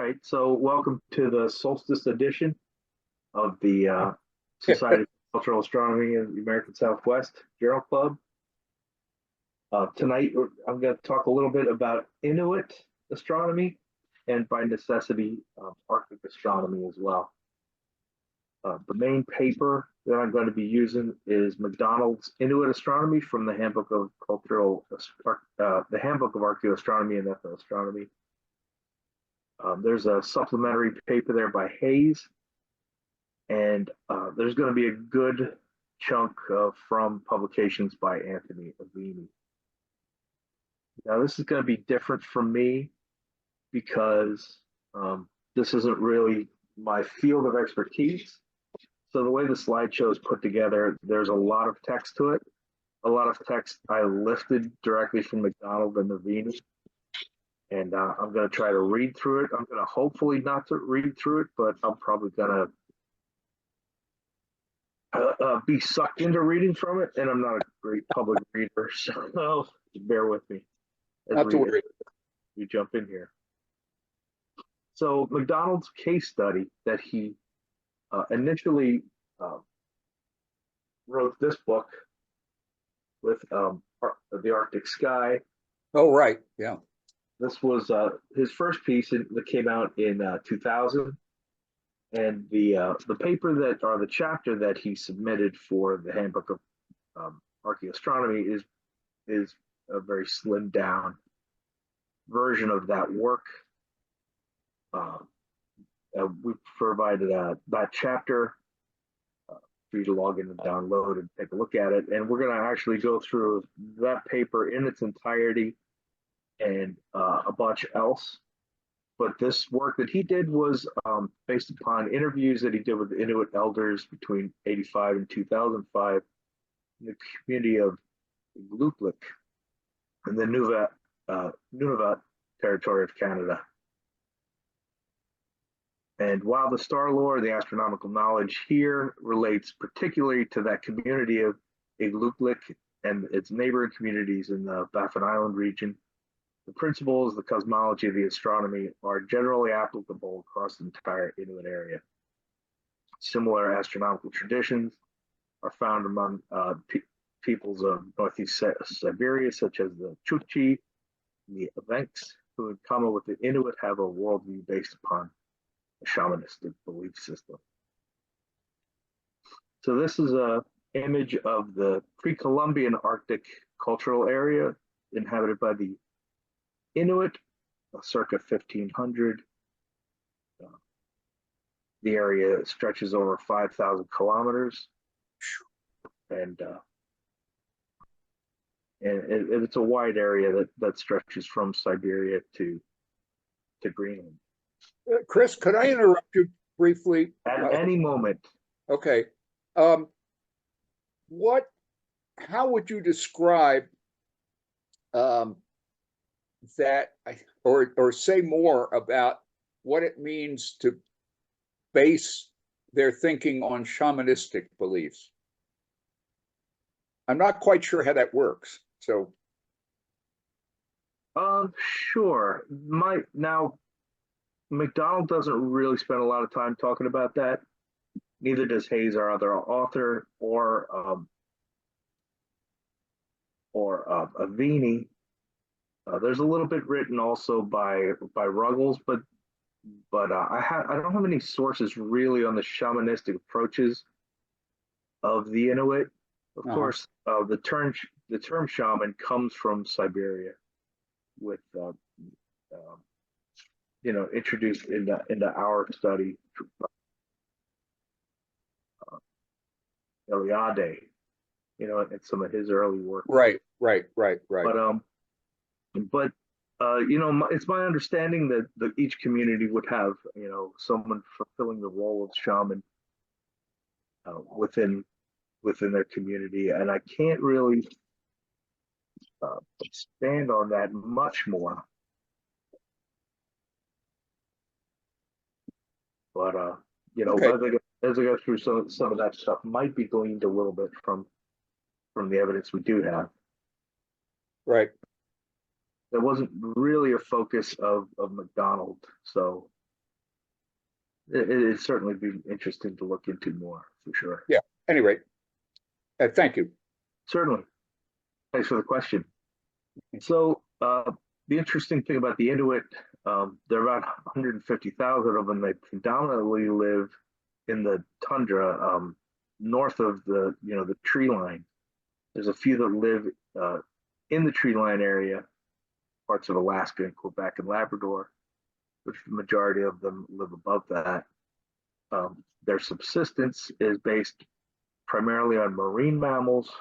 right, so welcome to the solstice edition of the Society of Cultural Astronomy in the American Southwest Journal Club. Tonight, I'm going to talk a little bit about Inuit astronomy and, by necessity, Arctic astronomy as well. The main paper that I'm going to be using is McDonald's Inuit Astronomy from the Handbook of the Handbook of Archaeoastronomy and Ethnoastronomy. There's a supplementary paper there by Hayes, and there's going to be a good chunk from publications by Anthony Avini. Now, this is going to be different from me because this isn't really my field of expertise. So the way the slideshow is put together, there's a lot of text to it. A lot of text I lifted directly from McDonald and Avini. And I'm going to try to read through it. I'm going to hopefully not to read through it, but I'm probably going to be sucked into reading from it. And I'm not a great public reader, so bear with me as we jump in here. So McDonald's case study that he initially wrote this book with the Arctic sky. Oh, right. Yeah. This was his first piece that came out in 2000, and the paper the chapter that he submitted for the Handbook of Archaeoastronomy is a very slimmed down version of that work. We provided that chapter for you to log in and download and take a look at it, and we're going to actually go through that paper in its entirety and a bunch else. But this work that he did was based upon interviews that he did with the Inuit elders between 85 and 2005 in the community of Inuit in the Nunavut territory of Canada. And while the star lore, the astronomical knowledge here relates particularly to that community of Inuit and its neighboring communities in the Baffin Island region, the principles, the cosmology of the astronomy are generally applicable across the entire Inuit area. Similar astronomical traditions are found among peoples of Northeast Siberia, such as the Chukchi and the Evenks, who in common with the Inuit have a worldview based upon a shamanistic belief system. So this is an image of the pre-Columbian Arctic cultural area inhabited by the Inuit, circa 1500. The area stretches over 5,000 kilometers, and it's a wide area that stretches from Siberia to Greenland. Chris, could I interrupt you briefly? At any moment. Okay. How would you describe that, or say more about what it means to base their thinking on shamanistic beliefs? I'm not quite sure how that works. So, sure. Now, McDonald doesn't really spend a lot of time talking about that. Neither does Hayes, our other author, or Avini. There's a little bit written also by Ruggles, but I don't have any sources really on the shamanistic approaches of the Inuit. Of course, the term shaman comes from Siberia, with introduced into our study, Eliade, and some of his early work. Right. But it's my understanding that each community would have, someone fulfilling the role of shaman within their community, and I can't really expand on that much more. But okay. as I go through some of that stuff, might be gleaned a little bit from the evidence we do have. Right. That wasn't really a focus of McDonald. So It'd certainly be interesting to look into more for sure. Yeah. Anyway, thank you. Certainly. Thanks for the question. So the interesting thing about the Inuit, there are about 150,000 of them. They predominantly live in the tundra, north of the tree line. There's a few that live in the tree line area, parts of Alaska and Quebec and Labrador, which the majority of them live above that. Their subsistence is based primarily on marine mammals.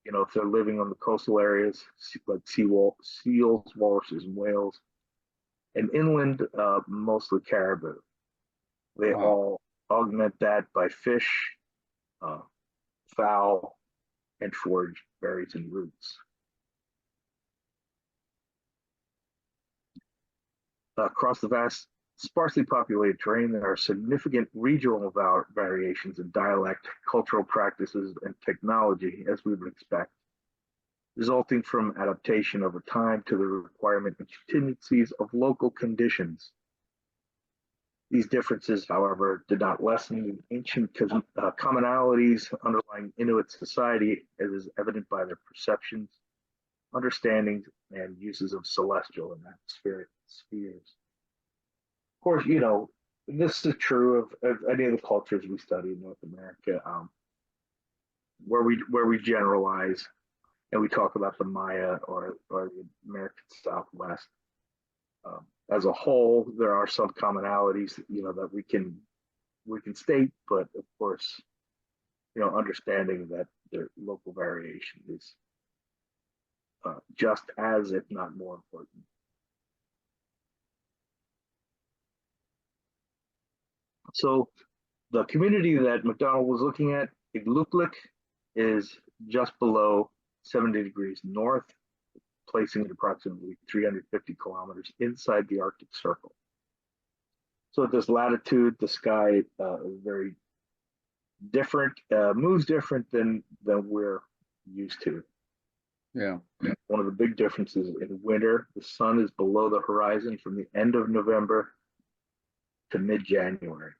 If they're living on the coastal areas, like seals, walruses, and whales, and inland, mostly caribou. They all augment that by fish, fowl, and forage berries and roots. Across the vast, sparsely populated terrain, there are significant regional variations in dialect, cultural practices, and technology, as we would expect, resulting from adaptation over time to the requirement and contingencies of local conditions. These differences, however, did not lessen the ancient commonalities underlying Inuit society, as is evident by their perceptions, understandings, and uses of celestial and atmospheric spheres. Of course, this is true of any of the cultures we study in North America, where we generalize and we talk about the Maya or the American Southwest. As a whole, there are some commonalities, that we can state, but of course, understanding that their local variation is just as, if not more important. So the community that McDonald was looking at, Igloolik, is just below 70 degrees north, placing it approximately 350 kilometers inside the Arctic Circle. So at this latitude, the sky is very different, moves different than we're used to. Yeah. One of the big differences in winter, the sun is below the horizon from the end of November to mid-January.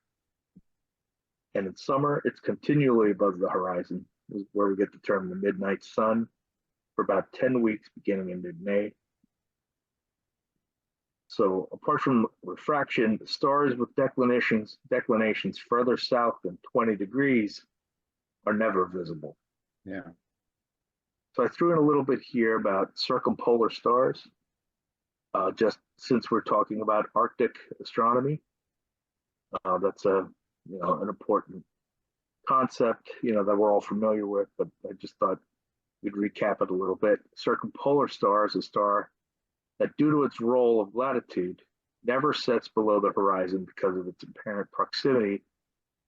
And in summer, it's continually above the horizon, is where we get the term the midnight sun, for about 10 weeks beginning in mid-May. So apart from refraction, stars with declinations further south than 20 degrees are never visible. Yeah. So I threw in a little bit here about circumpolar stars, just since we're talking about Arctic astronomy. That's an important concept, that we're all familiar with, but I just thought we'd recap it a little bit. Circumpolar star is a star that, due to its role of latitude, never sets below the horizon because of its apparent proximity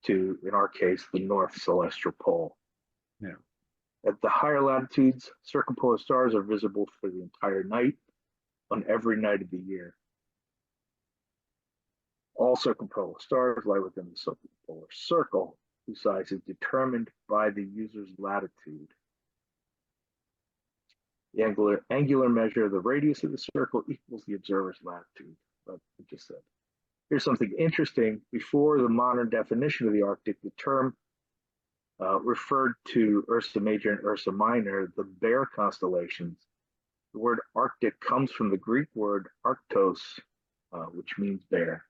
to, in our case, the North Celestial Pole. Yeah. At the higher latitudes, circumpolar stars are visible for the entire night on every night of the year. All circumpolar stars lie within the circumpolar circle, whose size is determined by the user's latitude. The angular measure of the radius of the circle equals the observer's latitude, like I just said. Here's something interesting. Before the modern definition of the Arctic, the term referred to Ursa Major and Ursa Minor, the bear constellations. The word Arctic comes from the Greek word arctos, which means bear.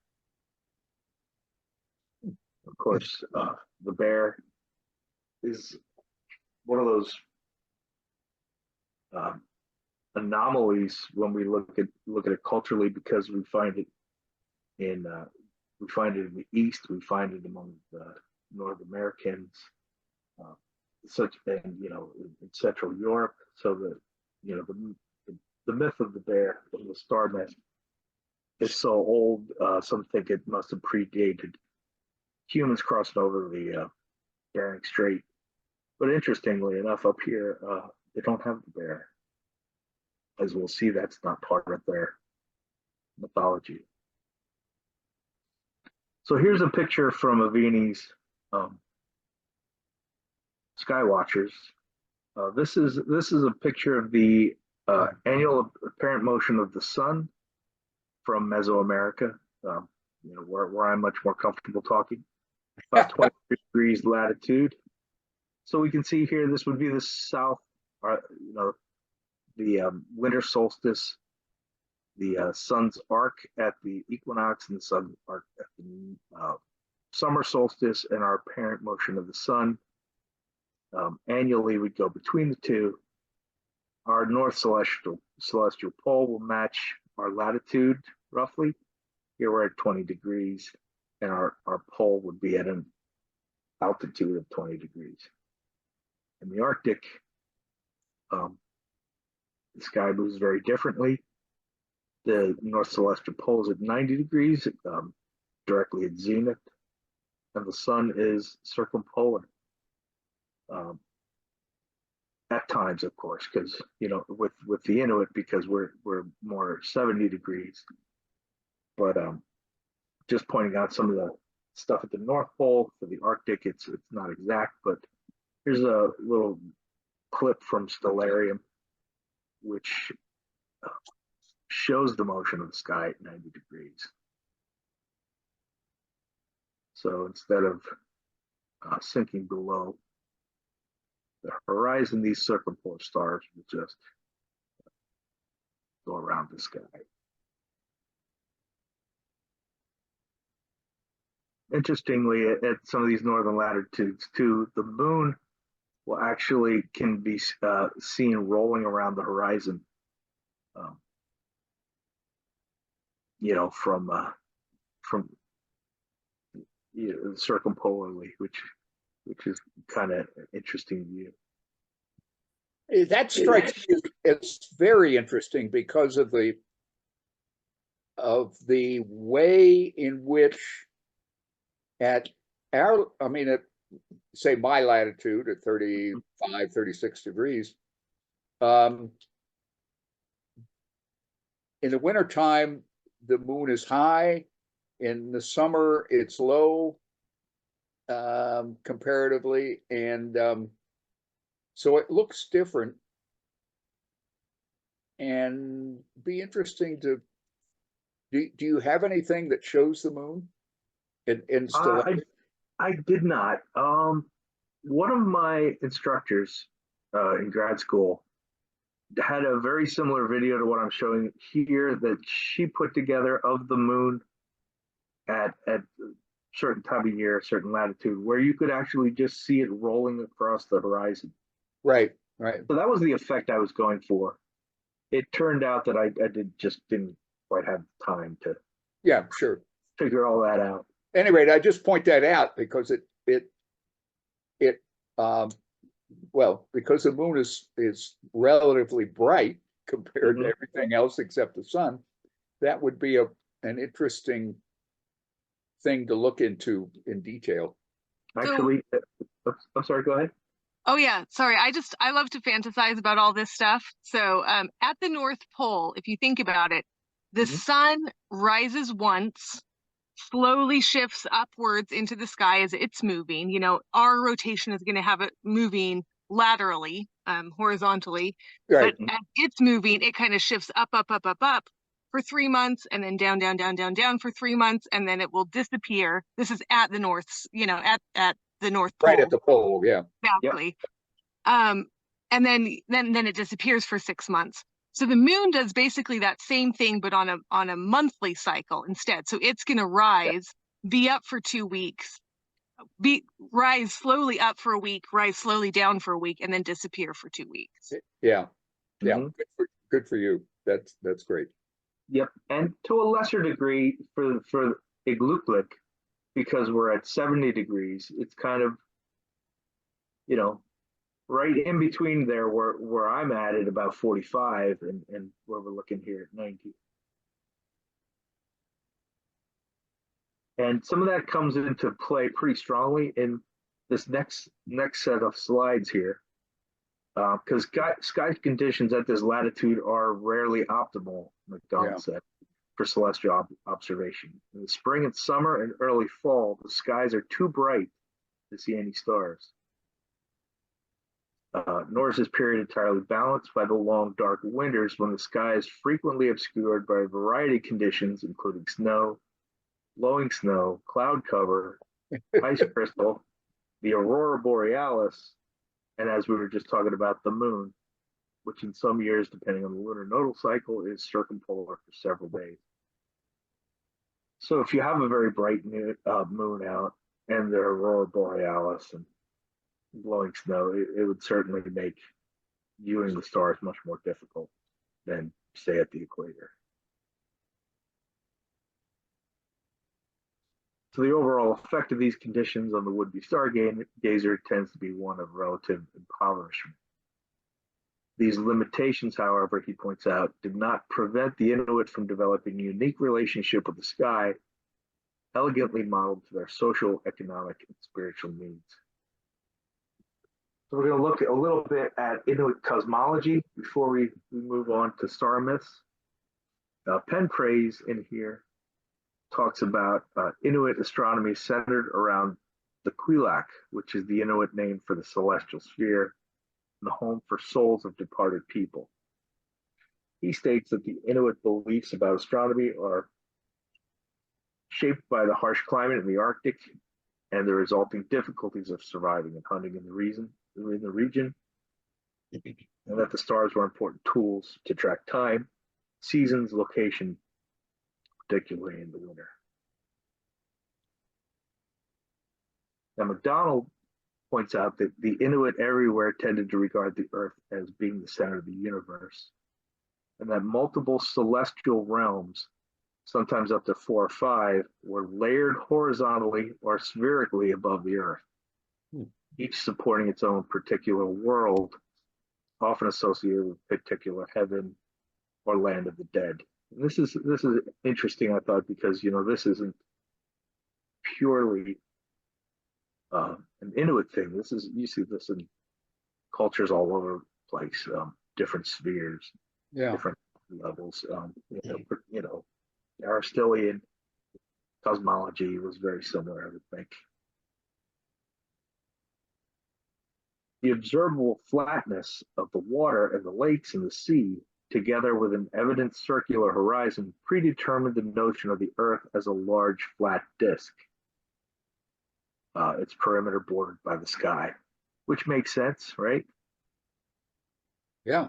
Of course, the bear is one of those anomalies when we look at it culturally, because we find it in the East, we find it among the North Americans, in Central Europe. So the myth of the bear, the star myth, is so old. Some think it must have predated humans crossing over the Bering Strait. But interestingly enough, up here, they don't have the bear. As we'll see, that's not part of their mythology. So here's a picture from Avini's Sky Watchers. This is a picture of the annual apparent motion of the sun from Mesoamerica. where I'm much more comfortable talking, about 20 degrees latitude. So we can see here, this would be the south, the winter solstice, the sun's arc at the equinox, and the sun's arc at the summer solstice, and our apparent motion of the sun. Annually, we'd go between the two. Our north celestial pole will match our latitude roughly. Here we're at 20 degrees, and our pole would be at an altitude of 20 degrees. In the Arctic, the sky moves very differently. The north celestial pole is at 90 degrees, directly at zenith, and the sun is circumpolar. At times, of course, because with the Inuit, because we're more 70 degrees. But just pointing out some of the stuff at the North Pole. For the Arctic, it's not exact, but here's a little clip from Stellarium, which shows the motion of the sky at 90 degrees. So instead of sinking below the horizon, these circumpolar stars will just go around the sky. Interestingly, at some of these northern latitudes too, the moon will actually can be seen rolling around the horizon, from circumpolarly, which is kind of interesting view. That strikes me as very interesting because of the way in which at say my latitude at 35, 36 degrees, in the wintertime, the moon is high. In the summer, it's low, comparatively. And so it looks different, and be interesting to, do you have anything that shows the moon? I did not. One of my instructors in grad school had a very similar video to what I'm showing here that she put together of the moon at a certain time of year, a certain latitude, where you could actually just see it rolling across the horizon. Right. So that was the effect I was going for. It turned out that I didn't quite have time to figure all that out. Anyway, I just point that out because because the moon is relatively bright compared to everything else except the sun, that would be an interesting thing to look into in detail. Actually, I'm sorry, go ahead. Oh yeah, sorry. I love to fantasize about all this stuff. So at the North Pole, if you think about it, the sun rises once, slowly shifts upwards into the sky as it's moving. Our rotation is going to have it moving laterally, horizontally, right. But as it's moving, it kind of shifts up for 3 months, and then down for 3 months, and then it will disappear. This is at the North, at the North Pole. Right at the pole, yeah. Exactly. Yep. And then it disappears for 6 months. So the moon does basically that same thing, but on a monthly cycle instead. So it's going to rise, be up for 2 weeks, rise slowly up for a week, rise slowly down for a week, and then disappear for 2 weeks. Yeah. Good for you. That's great. Yep, and to a lesser degree for Igloolik, because we're at 70 degrees, it's kind of, right in between there where I'm at about 45 and where we're looking here at 90. And some of that comes into play pretty strongly in this next set of slides here, because sky conditions at this latitude are rarely optimal, like Don said, for celestial observation. In the spring and summer and early fall, the skies are too bright to see any stars. Nor is this period entirely balanced by the long, dark winters when the sky is frequently obscured by a variety of conditions, including snow, blowing snow, cloud cover, ice crystal, the aurora borealis, and as we were just talking about, the moon, which in some years, depending on the lunar nodal cycle, is circumpolar for several days. So if you have a very bright moon out and the aurora borealis and blowing snow, it would certainly make viewing the stars much more difficult than, say, at the equator. So the overall effect of these conditions on the would-be stargazer tends to be one of relative impoverishment. These limitations, however, he points out, did not prevent the Inuit from developing a unique relationship with the sky, elegantly modeled to their social, economic, and spiritual needs. So we're going to look a little bit at Inuit cosmology before we move on to star myths. Penn Praise in here talks about Inuit astronomy centered around the Quilak, which is the Inuit name for the celestial sphere, and the home for souls of departed people. He states that the Inuit beliefs about astronomy are shaped by the harsh climate in the Arctic and the resulting difficulties of surviving and hunting in the region, and that the stars were important tools to track time, seasons, location, particularly in the winter. Now, MacDonald points out that the Inuit everywhere tended to regard the Earth as being the center of the universe, and that multiple celestial realms, sometimes up to 4 or 5, were layered horizontally or spherically above the Earth, each supporting its own particular world, often associated with particular heaven or land of the dead. And this is interesting, I thought, because this isn't purely an Inuit thing. You see this in cultures all over the place, different spheres, different levels. Aristotelian cosmology was very similar, I would think. The observable flatness of the water and the lakes and the sea, together with an evident circular horizon, predetermined the notion of the Earth as a large flat disk, its perimeter bordered by the sky, which makes sense, right? Yeah.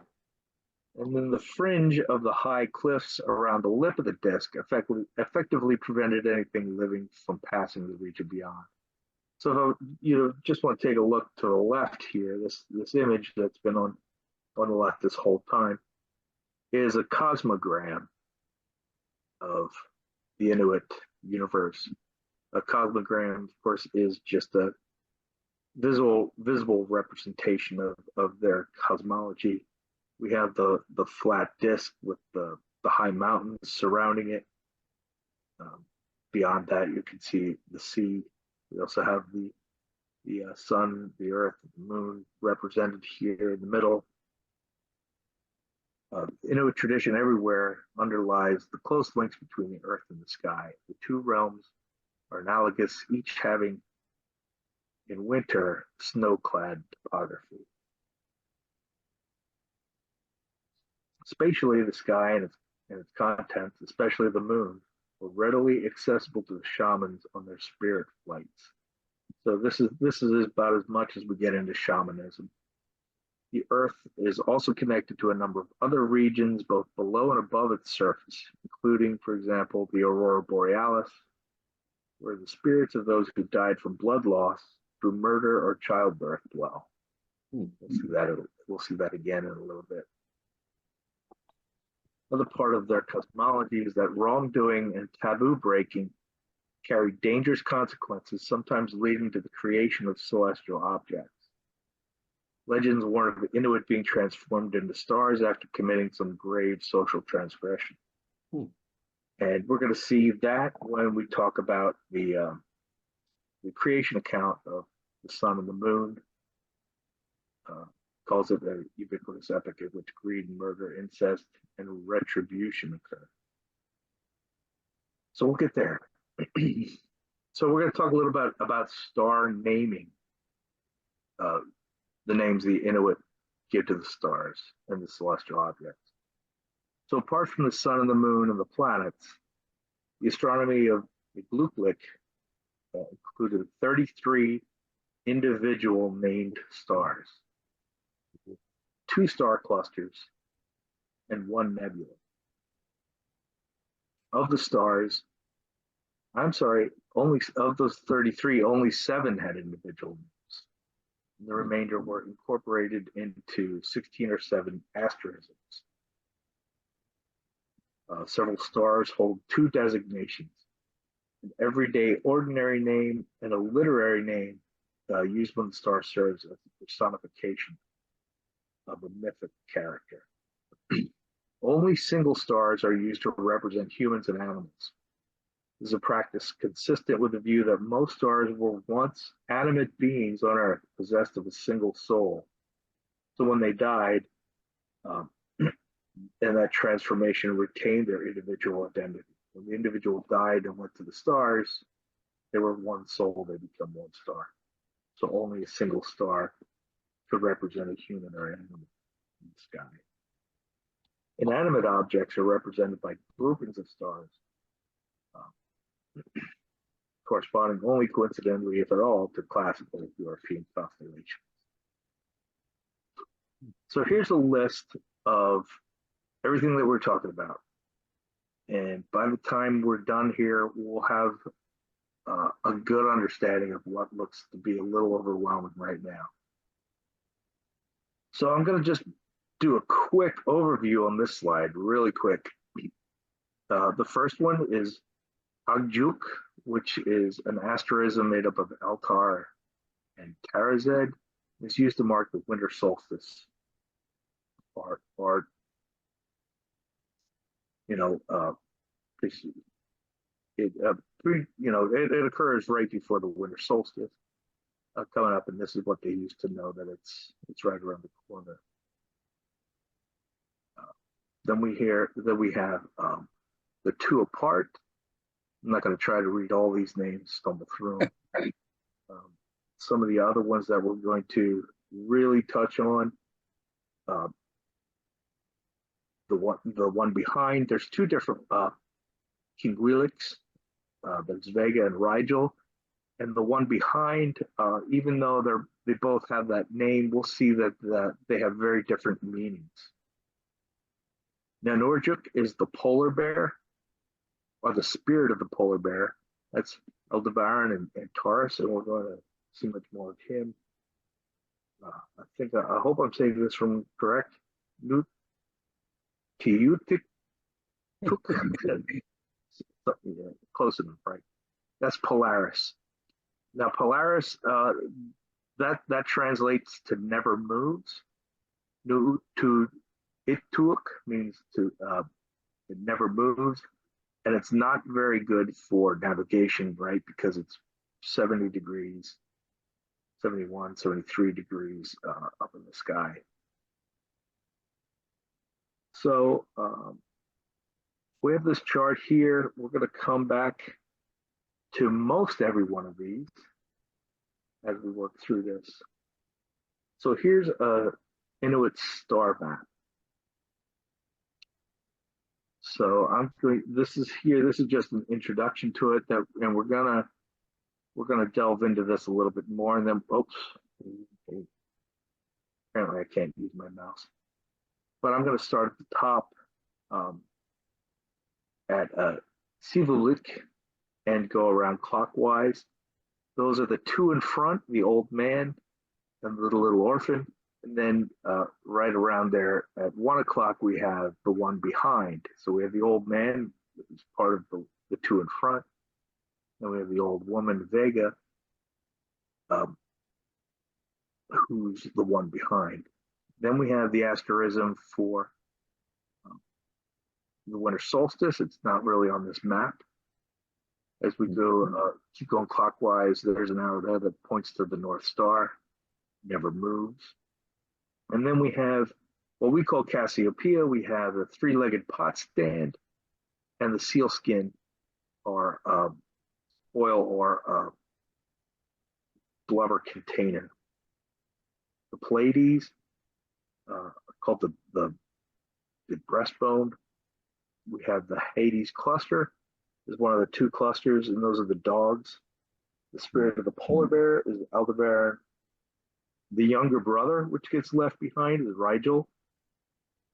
And then the fringe of the high cliffs around the lip of the disk effectively prevented anything living from passing the region beyond. So if you just want to take a look to the left here, this image that's been on the left this whole time is a cosmogram of the Inuit universe. A cosmogram, of course, is just a visible representation of their cosmology. We have the flat disk with the high mountains surrounding it. Beyond that, you can see the sea. We also have the sun, the earth, the moon represented here in the middle. Inuit tradition everywhere underlies the close links between the earth and the sky. The two realms are analogous, each having in winter snow-clad topography. Spatially, the sky and its contents, especially the moon, were readily accessible to the shamans on their spirit flights. So this is about as much as we get into shamanism. The Earth is also connected to a number of other regions, both below and above its surface, including, for example, the Aurora Borealis, where the spirits of those who died from blood loss through murder or childbirth dwell. We'll see that again in a little bit. Another part of their cosmology is that wrongdoing and taboo breaking carry dangerous consequences, sometimes leading to the creation of celestial objects. Legends warn of the Inuit being transformed into stars after committing some grave social transgression. And we're going to see that when we talk about the creation account of the sun and the moon. Calls it a ubiquitous epic in which greed, murder, incest, and retribution occur. So we'll get there. So we're going to talk a little bit about star naming, the names the Inuit give to the stars and the celestial objects. So apart from the sun and the moon and the planets, the astronomy of the Gluklik included 33 individual named stars, 2 star clusters, and 1 nebula. Of the stars, I'm sorry, only of those 33, only 7 had individual names. And the remainder were incorporated into 16 or 7 asterisms. Several stars hold 2 designations: an everyday ordinary name and a literary name used when the star serves as a personification of a mythic character. Only single stars are used to represent humans and animals. This is a practice consistent with the view that most stars were once animate beings on Earth possessed of a single soul. So when they died, and that transformation retained their individual identity. When the individual died and went to the stars, they were one soul, they become one star. So only a single star could represent a human or animal in the sky. Inanimate objects are represented by groupings of stars, corresponding only coincidentally, if at all, to classical European constellations. So here's a list of everything that we're talking about. And by the time we're done here, we'll have a good understanding of what looks to be a little overwhelming right now. So I'm going to just do a quick overview on this slide, really quick. The first one is Agjuk, which is an asterism made up of Altar and Tarazed. It's used to mark the winter solstice, or it occurs right before the winter solstice coming up, and this is what they use to know that it's right around the corner. Then we have the 2 apart. I'm not going to try to read all these names, stumble through them. Some of the other ones that we're going to really touch on, the one behind, there's 2 different Kinguilics, there's Vega and Rigel, and the one behind, even though they both have that name, we'll see that they have very different meanings. Now, Norjuk is the polar bear, or the spirit of the polar bear. That's Aldebaran and Taurus, and we're going to see much more of him. I hope I'm saying this from correct. Kiyutik, close enough, right? That's Polaris. Now, Polaris, that translates to never moves. To Ituk means to it never moves, and it's not very good for navigation, right? Because it's 70 degrees, 71, 73 degrees up in the sky. So we have this chart here. We're going to come back to most every one of these as we work through this. So here's a Inuit star map. So this is just an introduction to it, and we're gonna delve into this a little bit more, and then apparently I can't use my mouse, but I'm going to start at the top at Sivulik and go around clockwise. Those are the 2 in front, the old man and the little orphan. And then right around there at 1 o'clock, we have the one behind. So we have the old man, which is part of the 2 in front. Then we have the old woman, Vega, who's the one behind. Then we have the asterism for the winter solstice. It's not really on this map. As we go, keep going clockwise, there's an arrow there that points to the North Star, never moves. And then we have what we call Cassiopeia. We have a 3-legged pot stand and the seal skin, or oil or blubber container. The Pleiades, called the breastbone. We have the Hades cluster, is one of the two clusters, and those are the dogs. The spirit of the polar bear is Aldebaran. The younger brother, which gets left behind, is Rigel.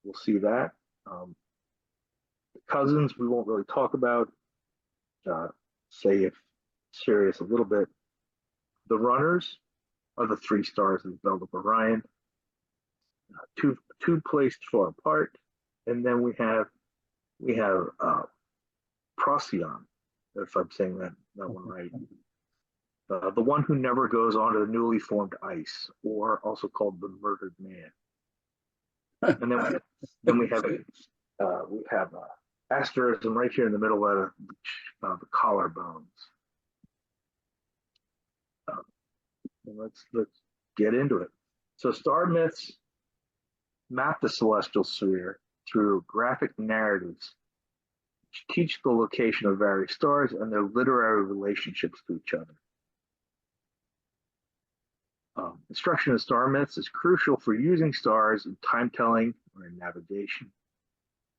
We'll see that. The cousins we won't really talk about. Say if serious a little bit. The runners are the three stars of the belt of Orion, two placed far apart, and then we have Procyon, if I'm saying that one right. The one who never goes onto the newly formed ice, or also called the murdered man. And then we have asterism right here in the middle of the collarbones. And let's get into it. So star myths map the celestial sphere through graphic narratives which teach the location of various stars and their literary relationships to each other. Instruction of star myths is crucial for using stars in time-telling or in navigation.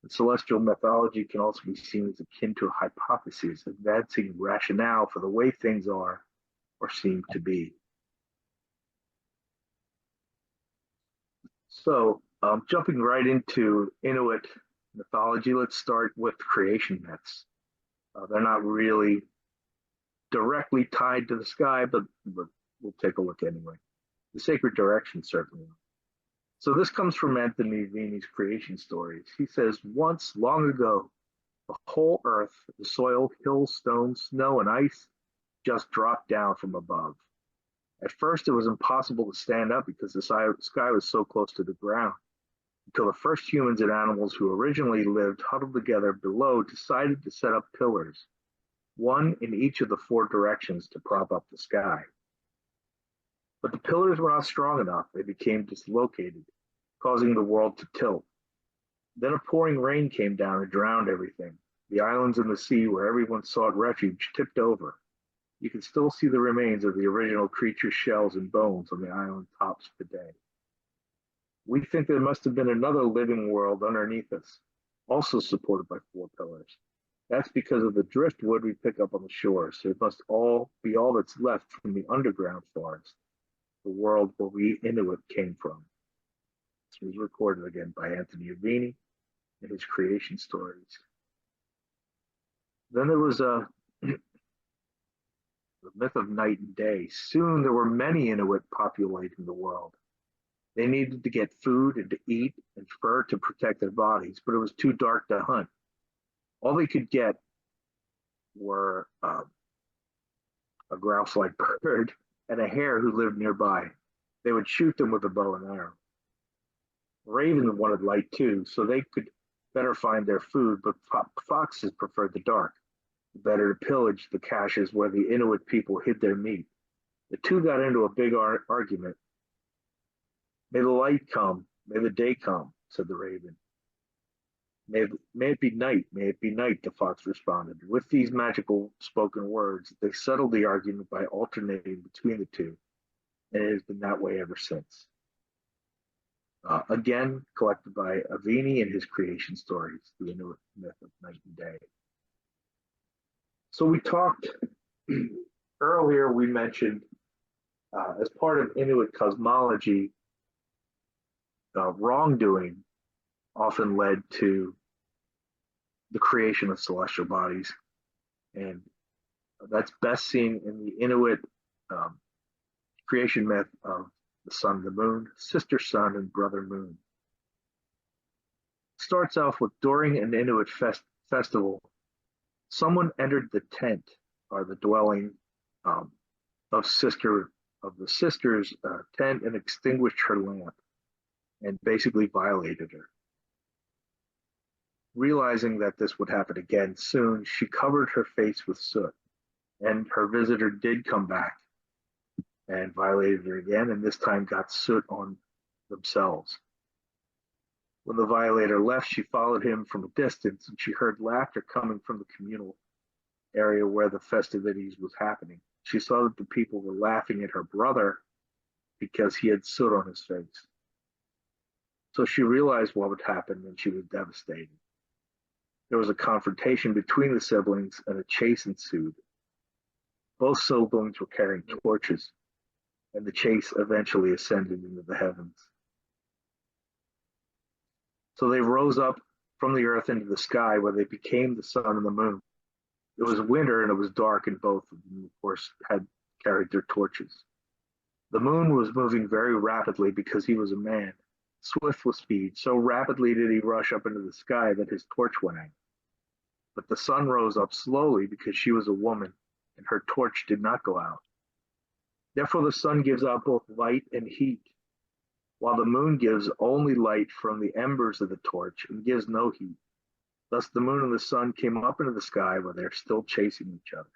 And celestial mythology can also be seen as akin to a hypothesis, advancing rationale for the way things are or seem to be. So, jumping right into Inuit mythology, let's start with creation myths. They're not really directly tied to the sky, but we'll take a look anyway. The sacred direction, certainly. So this comes from Anthony Vini's creation stories. He says, once, long ago, the whole earth, the soil, hills, stones, snow, and ice just dropped down from above. At first, it was impossible to stand up because the sky was so close to the ground, until the first humans and animals who originally lived huddled together below decided to set up pillars, one in each of the four directions to prop up the sky. But the pillars were not strong enough. They became dislocated, causing the world to tilt. Then a pouring rain came down and drowned everything. The islands in the sea where everyone sought refuge tipped over. You can still see the remains of the original creature's shells and bones on the island tops today. We think there must have been another living world underneath us, also supported by four pillars. That's because of the driftwood we pick up on the shore, so it must all be all that's left from the underground forest, the world where we Inuit came from. This was recorded again by Anthony Vini in his creation stories. Then there was the myth of night and day. Soon there were many Inuit populating the world. They needed to get food and to eat and fur to protect their bodies, but it was too dark to hunt. All they could get were a grouse-like bird and a hare who lived nearby. They would shoot them with a bow and arrow. Ravens wanted light too, so they could better find their food, but foxes preferred the dark. Better to pillage the caches where the Inuit people hid their meat. The two got into a big argument. May the light come, may the day come, said the raven. May it be night, the fox responded. With these magical spoken words, they settled the argument by alternating between the two, and it has been that way ever since. Again, collected by Avini in his creation stories, the Inuit myth of night and day. So we talked earlier, we mentioned as part of Inuit cosmology, wrongdoing often led to the creation of celestial bodies. And that's best seen in the Inuit creation myth of the sun and the moon, sister sun and brother moon. It starts off with during an Inuit festival, someone entered the tent or the dwelling of the sister's tent and extinguished her lamp and basically violated her. Realizing that this would happen again soon, she covered her face with soot, and her visitor did come back and violated her again, and this time got soot on themselves. When the violator left, she followed him from a distance, and she heard laughter coming from the communal area where the festivities was happening. She saw that the people were laughing at her brother because he had soot on his face. So she realized what would happen, and she was devastated. There was a confrontation between the siblings and a chase ensued. Both siblings were carrying torches, and the chase eventually ascended into the heavens. So they rose up from the earth into the sky, where they became the sun and the moon. It was winter and it was dark, and both of them, of course, had carried their torches. The moon was moving very rapidly because he was a man, swift with speed. So rapidly did he rush up into the sky that his torch went out. But the sun rose up slowly because she was a woman, and her torch did not go out. Therefore, the sun gives out both light and heat, while the moon gives only light from the embers of the torch and gives no heat. Thus, the moon and the sun came up into the sky where they're still chasing each other.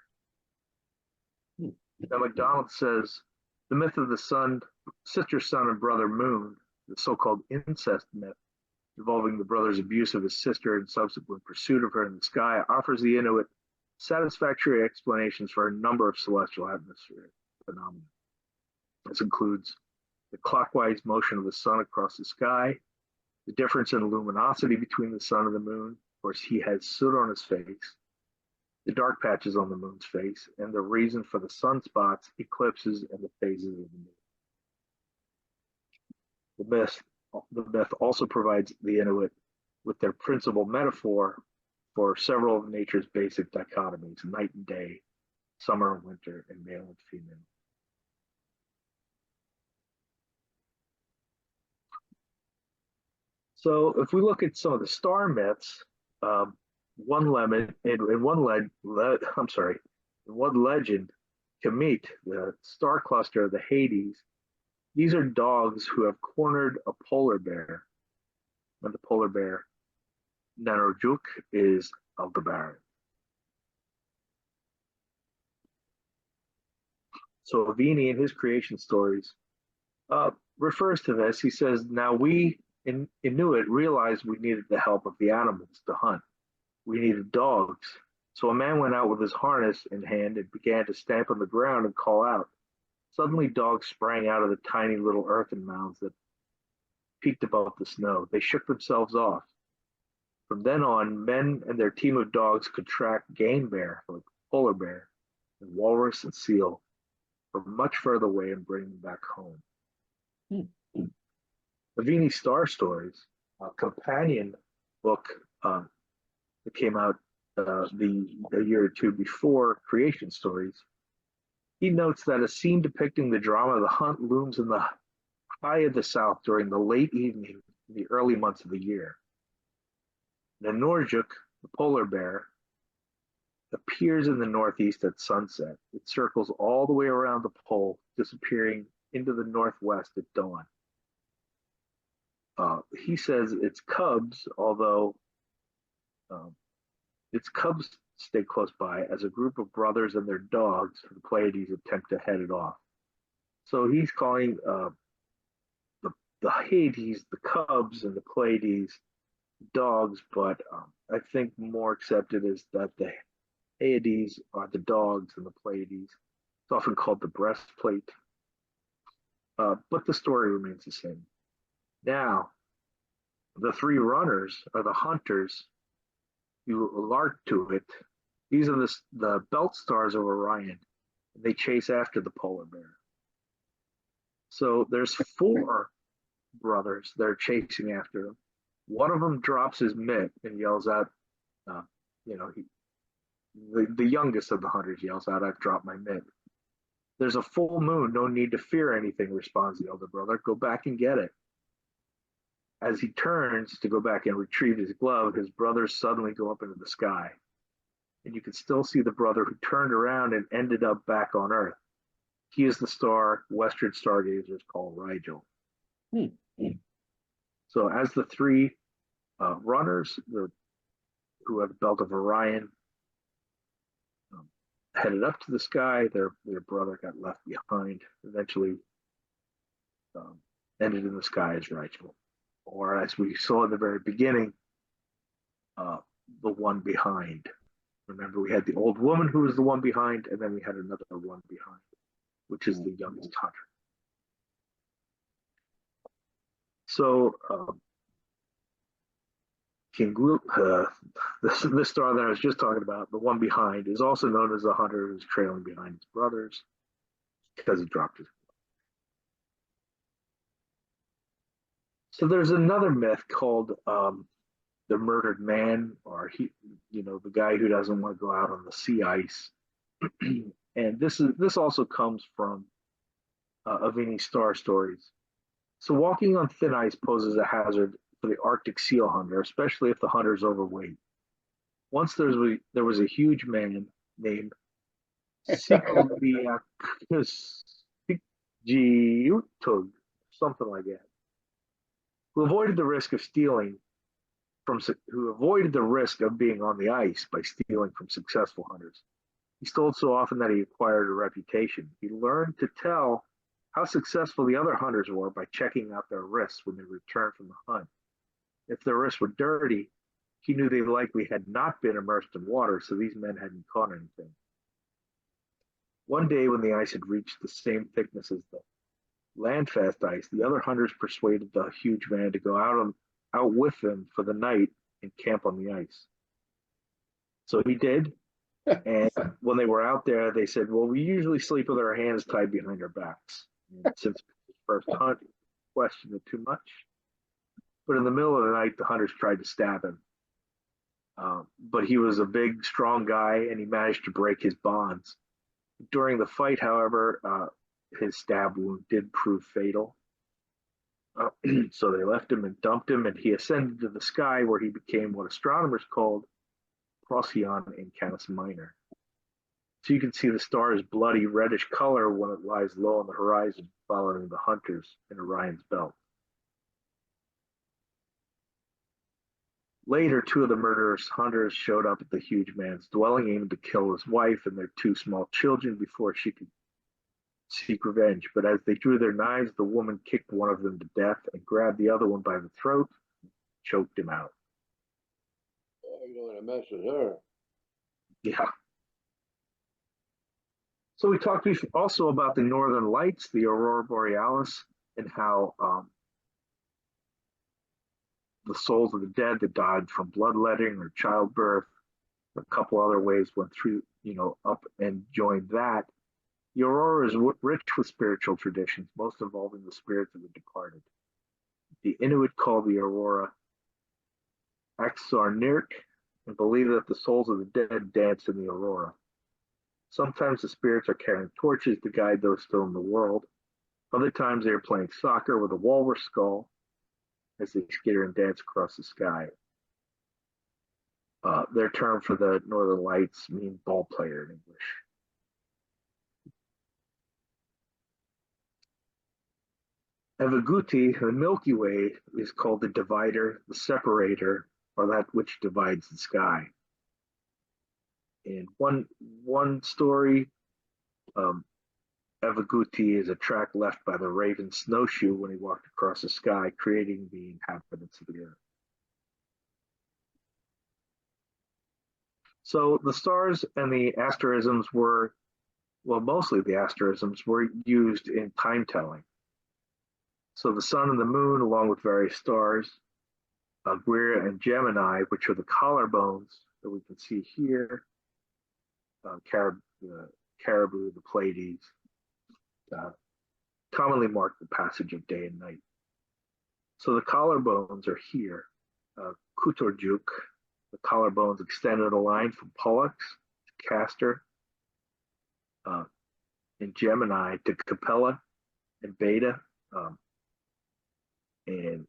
Now, MacDonald says the myth of the sun, sister sun, and brother moon, the so-called incest myth, involving the brother's abuse of his sister and subsequent pursuit of her in the sky, offers the Inuit satisfactory explanations for a number of celestial atmospheric phenomena. This includes the clockwise motion of the sun across the sky, the difference in luminosity between the sun and the moon. Of course, he has soot on his face, the dark patches on the moon's face, and the reason for the sunspots, eclipses, and the phases of the moon. The myth also provides the Inuit with their principal metaphor for several of nature's basic dichotomies: night and day, summer and winter, and male and female. So if we look at some of the star myths, one legend, Kemet, the star cluster of the Hades, these are dogs who have cornered a polar bear. And the polar bear, Nanorjuk, is Aldebaran. So Avini, in his creation stories, refers to this. He says, now we in Inuit realized we needed the help of the animals to hunt. We needed dogs. So a man went out with his harness in hand and began to stamp on the ground and call out. Suddenly dogs sprang out of the tiny little earthen mounds that peaked above the snow. They shook themselves off. From then on, men and their team of dogs could track game bear, like polar bear, and walrus and seal from much further away and bring them back home. Avini Star Stories, a companion book that came out a year or two before Creation Stories, he notes that a scene depicting the drama of the hunt looms in the high of the south during the late evening in the early months of the year. The Norjuk, the polar bear, appears in the northeast at sunset. It circles all the way around the pole, disappearing into the northwest at dawn. He says its cubs, although its cubs stay close by, as a group of brothers and their dogs, the Pleiades attempt to head it off. So he's calling the Hades the cubs and the Pleiades dogs, but I think more accepted is that the Hyades are the dogs and the Pleiades. It's often called the breastplate, but the story remains the same. Now, the three runners are the hunters who lark to it. These are the belt stars of Orion. They chase after the polar bear. So there's four brothers that are chasing after him. One of them drops his mitt and yells out, the youngest of the hunters yells out, "I've dropped my mitt." "There's a full moon, no need to fear anything," responds the elder brother. "Go back and get it." As he turns to go back and retrieve his glove, his brothers suddenly go up into the sky. And you can still see the brother who turned around and ended up back on Earth. He is the star Western stargazers call Rigel. So as the three runners who have the belt of Orion headed up to the sky, their brother got left behind, eventually ended in the sky as Rigel. Or as we saw in the very beginning, the one behind. Remember, we had the old woman who was the one behind, and then we had another one behind, which is the youngest hunter. So this star that I was just talking about, the one behind, is also known as the hunter who's trailing behind his brothers because he dropped his. So there's another myth called the murdered man, or the guy who doesn't want to go out on the sea ice. And this also comes from Avini star stories. So walking on thin ice poses a hazard for the Arctic seal hunter, especially if the hunter is overweight. Once there was a huge man named Sikoliakus Sikjiutug, something like that, who avoided the risk of being on the ice by stealing from successful hunters. He stole so often that he acquired a reputation. He learned to tell how successful the other hunters were by checking out their wrists when they returned from the hunt. If their wrists were dirty, he knew they likely had not been immersed in water, so these men hadn't caught anything. One day, when the ice had reached the same thickness as the landfast ice, the other hunters persuaded the huge man to go out with them for the night and camp on the ice. So he did. And when they were out there, they said, well, we usually sleep with our hands tied behind our backs. And since his first hunt, he questioned it too much. But in the middle of the night, the hunters tried to stab him. But he was a big, strong guy, and he managed to break his bonds. During the fight, however, his stab wound did prove fatal. So they left him and dumped him, and he ascended to the sky, where he became what astronomers called Procyon in Canis Minor. So you can see the star's bloody reddish color when it lies low on the horizon, following the hunters in Orion's belt. Later, two of the murderous hunters showed up at the huge man's dwelling, aiming to kill his wife and their two small children before she could seek revenge. But as they drew their knives, the woman kicked one of them to death and grabbed the other one by the throat, and choked him out. You don't want to mess with her. Yeah. So we talked also about the northern lights, the aurora borealis, and how the souls of the dead that died from bloodletting or childbirth, a couple other ways went through, up and joined that. The aurora is rich with spiritual traditions, most involving the spirits of the departed. The Inuit call the aurora Aksarnirk and believe that the souls of the dead dance in the aurora. Sometimes the spirits are carrying torches to guide those still in the world. Other times they are playing soccer with a walrus skull as they skitter and dance across the sky. Their term for the northern lights means ball player in English. Evaguti, the Milky Way, is called the divider, the separator, or that which divides the sky. In one story, Evaguti is a track left by the raven snowshoe when he walked across the sky, creating the inhabitants of the earth. So the stars and the asterisms were, well, mostly the asterisms were used in time telling. So the sun and the moon, along with various stars, Guira and Gemini, which are the collarbones that we can see here, the caribou, the Pleiades, commonly mark the passage of day and night. So the collarbones are here. Kutorjuk, the collarbones extended a line from Pollux to Castor, in Gemini to Capella and Beta, and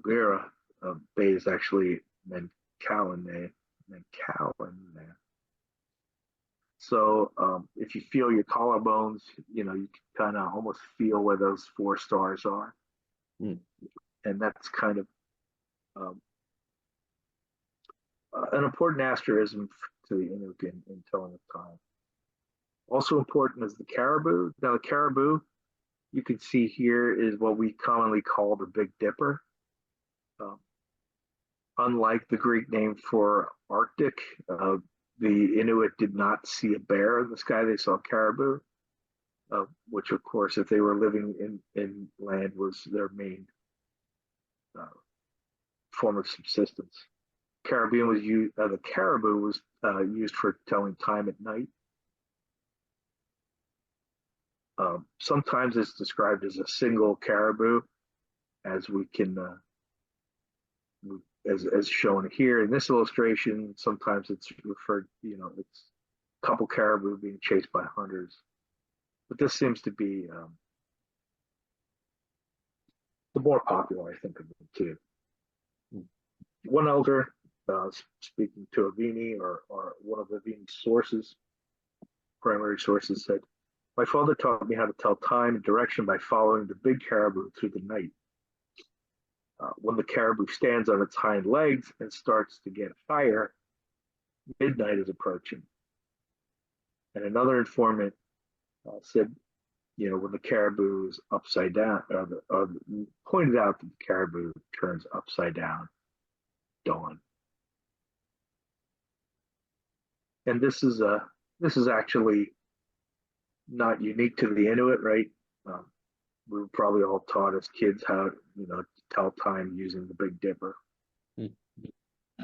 Guira, Beta is actually Menkauen. So if you feel your collarbones, you can kind of almost feel where those four stars are. And that's kind of an important asterism to the Inuit in telling of time. Also important is the caribou. Now the caribou, you can see here, is what we commonly call the Big Dipper. Unlike the Greek name for Arctic, the Inuit did not see a bear in the sky. They saw caribou, which of course, if they were living in land, was their main form of subsistence. Caribbean was used. The caribou was used for telling time at night. Sometimes it's described as a single caribou, as we can, as shown here in this illustration. Sometimes it's referred, it's a couple caribou being chased by hunters. But this seems to be the more popular, I think, of the two. One elder, speaking to Avini, or one of Avini's sources, primary sources, said, "My father taught me how to tell time and direction by following the big caribou through the night. When the caribou stands on its hind legs and starts to get higher, midnight is approaching." And another informant said, when the caribou is upside down, pointed out that the caribou turns upside down, dawn. And this is actually not unique to the Inuit, right? We were probably all taught as kids how to tell time using the Big Dipper.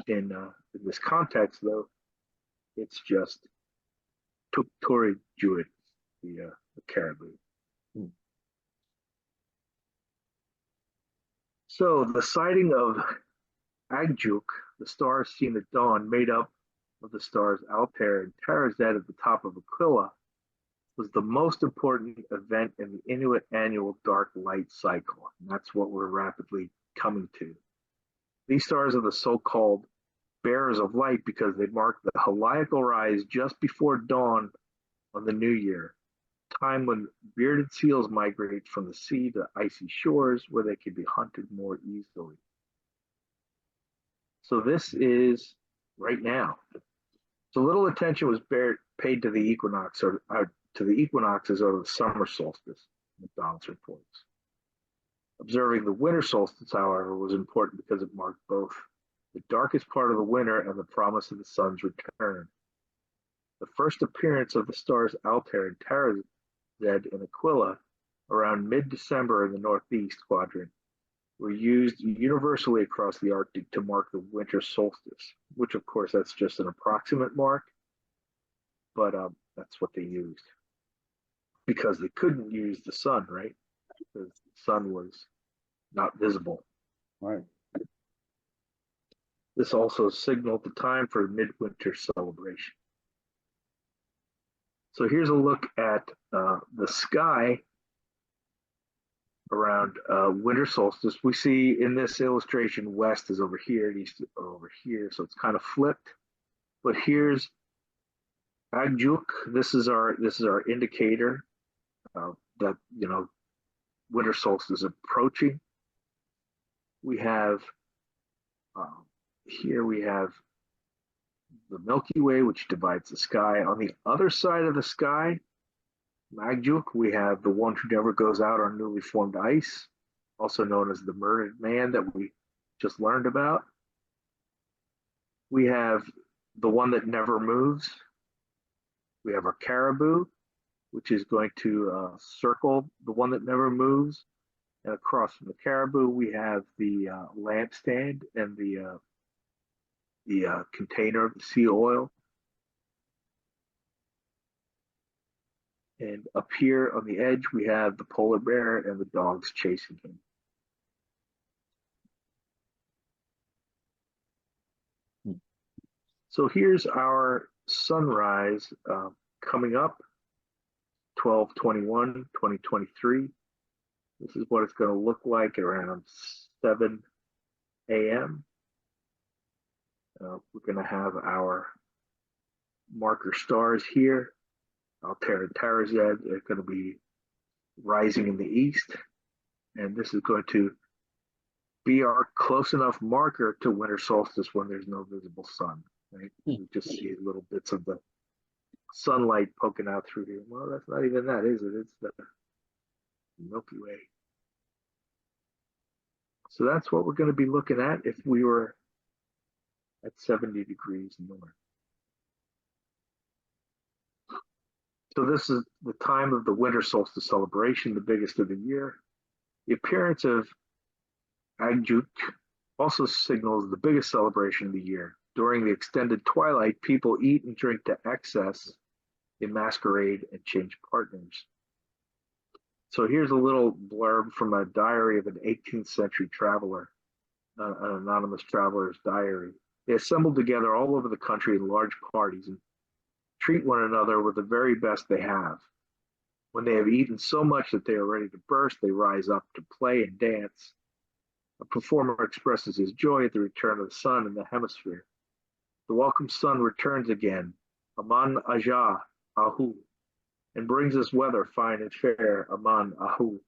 In this context, though, it's just Tuktori Juit, the caribou. So the sighting of Agjuk, the stars seen at dawn, made up of the stars Altair and Tarazed at the top of Aquila, was the most important event in the Inuit annual dark light cycle. And that's what we're rapidly coming to. These stars are the so-called bearers of light because they mark the heliacal rise just before dawn on the new year, time when bearded seals migrate from the sea to icy shores where they can be hunted more easily. So this is right now. So little attention was paid to the equinox, or to the equinoxes, or the summer solstice, McDonald's reports. Observing the winter solstice, however, was important because it marked both the darkest part of the winter and the promise of the sun's return. The first appearance of the stars Altair and Tarazed in Aquila around mid-December in the northeast quadrant were used universally across the Arctic to mark the winter solstice, which of course that's just an approximate mark, but that's what they used because they couldn't use the sun, right? Because the sun was not visible. Right. This also signaled the time for midwinter celebration. So here's a look at the sky around winter solstice. We see in this illustration, west is over here and east over here, so it's kind of flipped. But here's Agjuk. This is our indicator that winter solstice is approaching. We have here we have the Milky Way, which divides the sky. On the other side of the sky, Agjuk, we have the one who never goes out on newly formed ice, also known as the murdered man that we just learned about. We have the one that never moves. We have our caribou, which is going to circle the one that never moves. And across from the caribou, we have the lampstand and the container of the sea oil. And up here on the edge, we have the polar bear and the dogs chasing him. So here's our sunrise coming up, 12/21/2023. This is what it's going to look like around 7 a.m. We're going to have our marker stars here. Altair and Tarazed are going to be rising in the east. And this is going to be our close enough marker to winter solstice when there's no visible sun. Right? You just see little bits of the sunlight poking out through here. Well, that's not even that, is it? It's the Milky Way. So that's what we're going to be looking at if we were at 70 degrees north. So this is the time of the winter solstice celebration, the biggest of the year. The appearance of Agjuk also signals the biggest celebration of the year. During the extended twilight, people eat and drink to excess, they masquerade and change partners. So here's a little blurb from a diary of an 18th century traveler, an anonymous traveler's diary. They assembled together all over the country in large parties and treat one another with the very best they have. When they have eaten so much that they are ready to burst, they rise up to play and dance. A performer expresses his joy at the return of the sun in the hemisphere. The welcome sun returns again, Aman Aja Ahu, and brings us weather fine and fair, Aman Ahu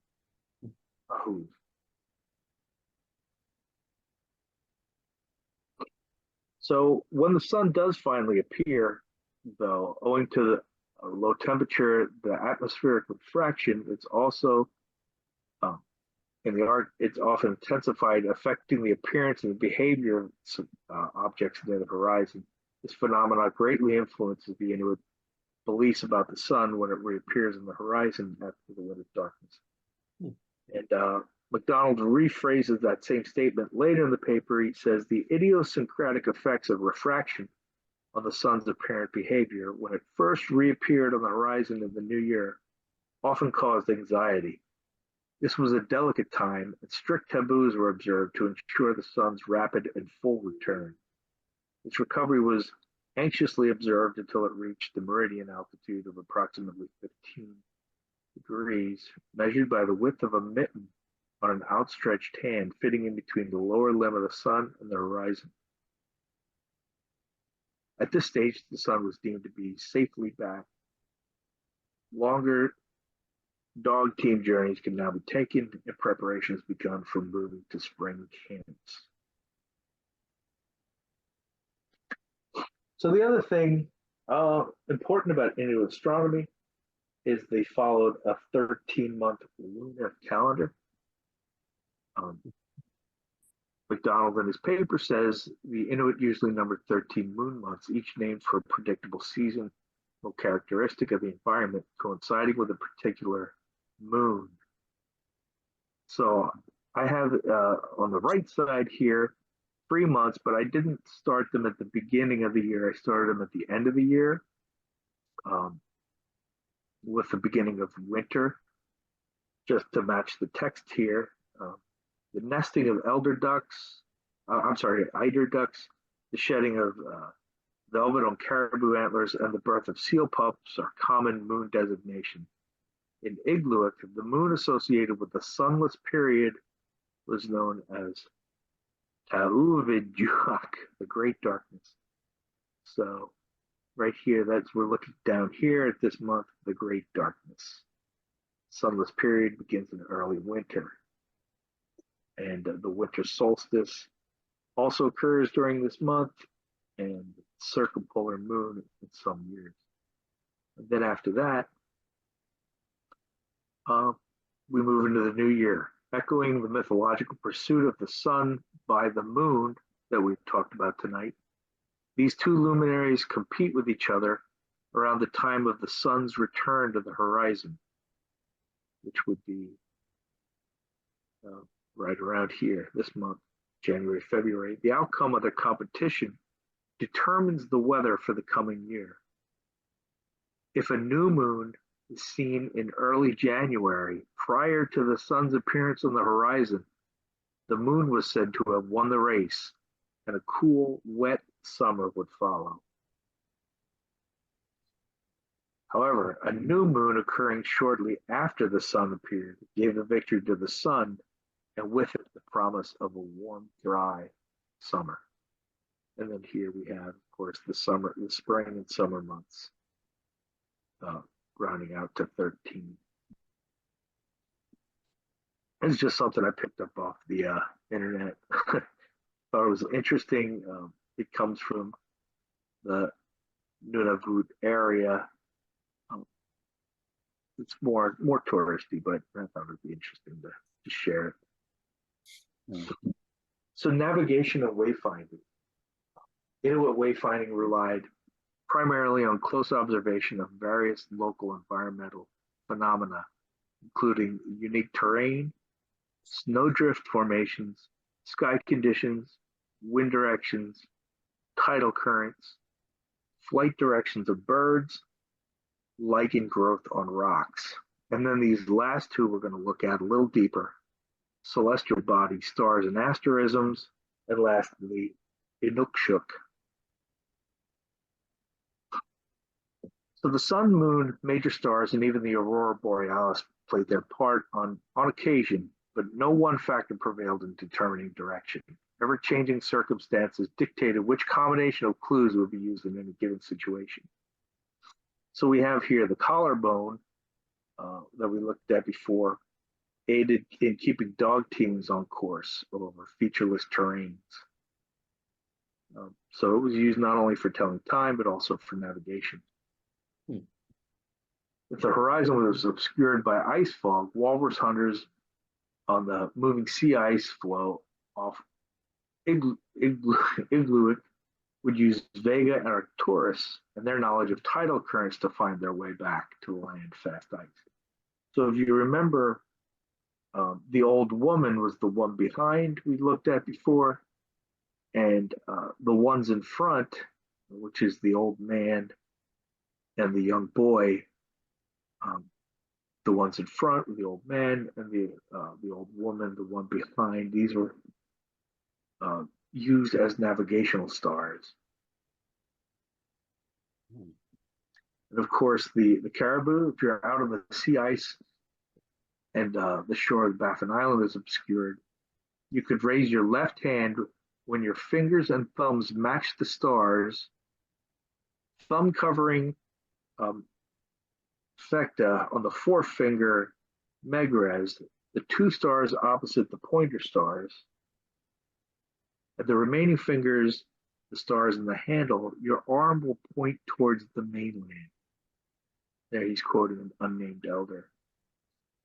Ahu. So when the sun does finally appear, though, owing to the low temperature, the atmospheric refraction, it's also in the art, it's often intensified, affecting the appearance and the behavior of objects near the horizon. This phenomenon greatly influences the Inuit beliefs about the sun when it reappears on the horizon after the winter darkness. And MacDonald rephrases that same statement later in the paper. He says the idiosyncratic effects of refraction on the sun's apparent behavior when it first reappeared on the horizon in the new year often caused anxiety. This was a delicate time, and strict taboos were observed to ensure the sun's rapid and full return. Its recovery was anxiously observed until it reached the meridian altitude of approximately 15 degrees, measured by the width of a mitten on an outstretched hand fitting in between the lower limb of the sun and the horizon. At this stage, the sun was deemed to be safely back. Longer dog team journeys can now be taken, and preparations begun for moving to spring camps. So the other thing important about Inuit astronomy is they followed a 13-month lunar calendar. MacDonald in his paper says the Inuit usually numbered 13 moon months, each named for a predictable seasonal characteristic of the environment coinciding with a particular moon. So I have on the right side here 3 months, but I didn't start them at the beginning of the year. I started them at the end of the year with the beginning of winter, just to match the text here. The nesting of eider ducks, the shedding of velvet on caribou antlers, and the birth of seal pups are common moon designation. In Igloolik, the moon associated with the sunless period was known as Tauvidjuak, the Great Darkness. So right here, we're looking down here at this month, the Great Darkness. Sunless period begins in early winter. And the winter solstice also occurs during this month, and circumpolar moon in some years. And then after that, we move into the new year, echoing the mythological pursuit of the sun by the moon that we've talked about tonight. These two luminaries compete with each other around the time of the sun's return to the horizon, which would be right around here this month, January, February. The outcome of the competition determines the weather for the coming year. If a new moon is seen in early January, prior to the sun's appearance on the horizon, the moon was said to have won the race, and a cool, wet summer would follow. However, a new moon occurring shortly after the sun appeared gave the victory to the sun, and with it the promise of a warm, dry summer. And then here we have, of course, the spring and summer months, rounding out to 13. It's just something I picked up off the internet. Thought it was interesting. It comes from the Nunavut area. It's more touristy, but I thought it would be interesting to share it. So navigation and wayfinding. Inuit wayfinding relied primarily on close observation of various local environmental phenomena, including unique terrain, snowdrift formations, sky conditions, wind directions, tidal currents, flight directions of birds, lichen growth on rocks. And then these last two we're going to look at a little deeper: celestial bodies, stars, and asterisms, and lastly, Inukshuk. So the sun, moon, major stars, and even the aurora borealis played their part on occasion, but no one factor prevailed in determining direction. Ever-changing circumstances dictated which combination of clues would be used in any given situation. So we have here the collarbone that we looked at before, aided in keeping dog teams on course over featureless terrains. So it was used not only for telling time, but also for navigation. If the horizon was obscured by ice fog, walrus hunters on the moving sea ice floe off Inuit would use Vega and Arcturus and their knowledge of tidal currents to find their way back to land fast ice. So if you remember, the old woman was the one behind we looked at before, and the ones in front, which is the old man and the young boy, the ones in front, the old man, and the old woman, the one behind. These were used as navigational stars. And of course, the caribou, if you're out on the sea ice and the shore of Baffin Island is obscured, you could raise your left hand when your fingers and thumbs match the stars, thumb covering Fecta on the forefinger Megrez, the two stars opposite the pointer stars, and the remaining fingers, the stars in the handle. Your arm will point towards the mainland. There he's quoting an unnamed elder,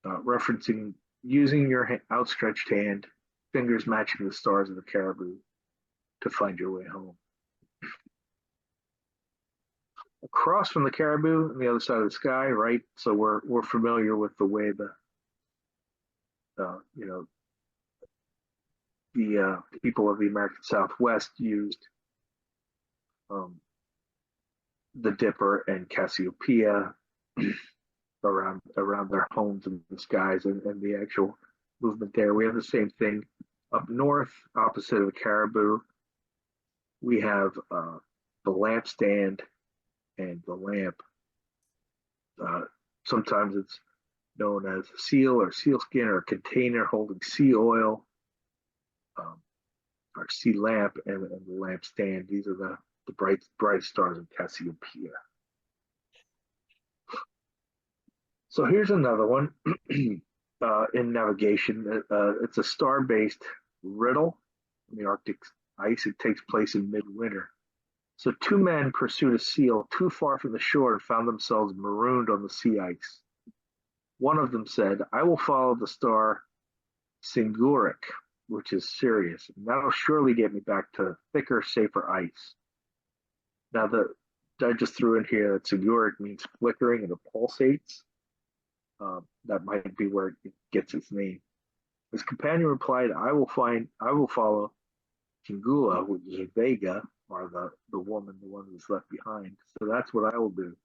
referencing using your outstretched hand, fingers matching the stars of the caribou, to find your way home. Across from the caribou on the other side of the sky, right? So we're familiar with the way the people of the American Southwest used the Dipper and Cassiopeia around their homes in the skies, and the actual movement there. We have the same thing up north, opposite of the caribou. We have the lampstand and the lamp. Sometimes it's known as a seal or sealskin, or a container holding sea oil, or sea lamp, and the lampstand. These are the bright stars of Cassiopeia. So here's another one in navigation. It's a star-based riddle in the Arctic ice. It takes place in midwinter. So two men pursued a seal too far from the shore and found themselves marooned on the sea ice. One of them said, "I will follow the star Singurik," which is Sirius, and that'll surely get me back to thicker, safer ice. Now, I just threw in here that Singurik means flickering and it pulsates. That might be where it gets its name. His companion replied, I will follow Kingula," which is Vega, or the woman, the one who's left behind. So that's what I will do.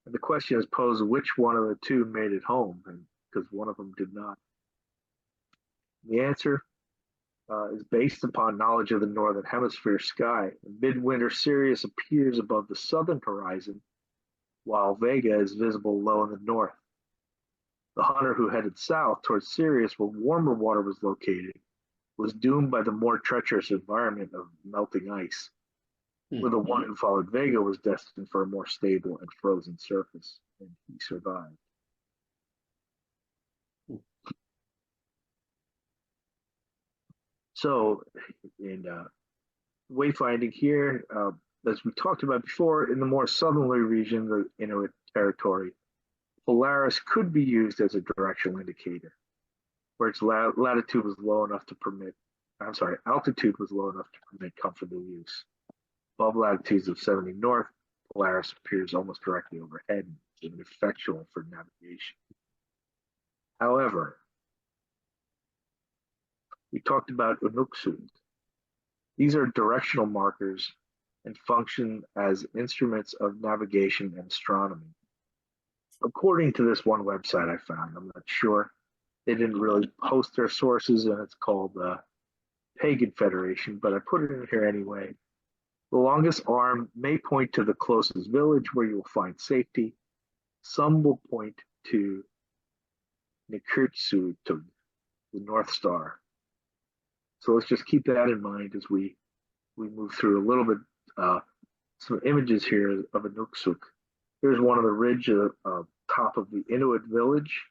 And the question is posed, which one of the two made it home? Because one of them did not. The answer is based upon knowledge of the northern hemisphere sky. Midwinter Sirius appears above the southern horizon, while Vega is visible low in the north. The hunter who headed south towards Sirius, where warmer water was located, was doomed by the more treacherous environment of melting ice, where the one who followed Vega was destined for a more stable and frozen surface, and he survived. So, in wayfinding here, as we talked about before, in the more southerly region, the Inuit territory, Polaris could be used as a directional indicator, where its altitude was low enough to permit comfortable use. Above latitudes of 70 north, Polaris appears almost directly overhead and is ineffectual for navigation. However, we talked about Inuksuk. These are directional markers and function as instruments of navigation and astronomy. According to this one website I found, I'm not sure, they didn't really post their sources, and it's called the Pagan Federation, but I put it in here anyway. The longest arm may point to the closest village where you will find safety. Some will point to Nikirtsu, to the North Star. So let's just keep that in mind as we move through a little bit. Some images here of Inuksuk. Here's one of the ridge top of the Inuit village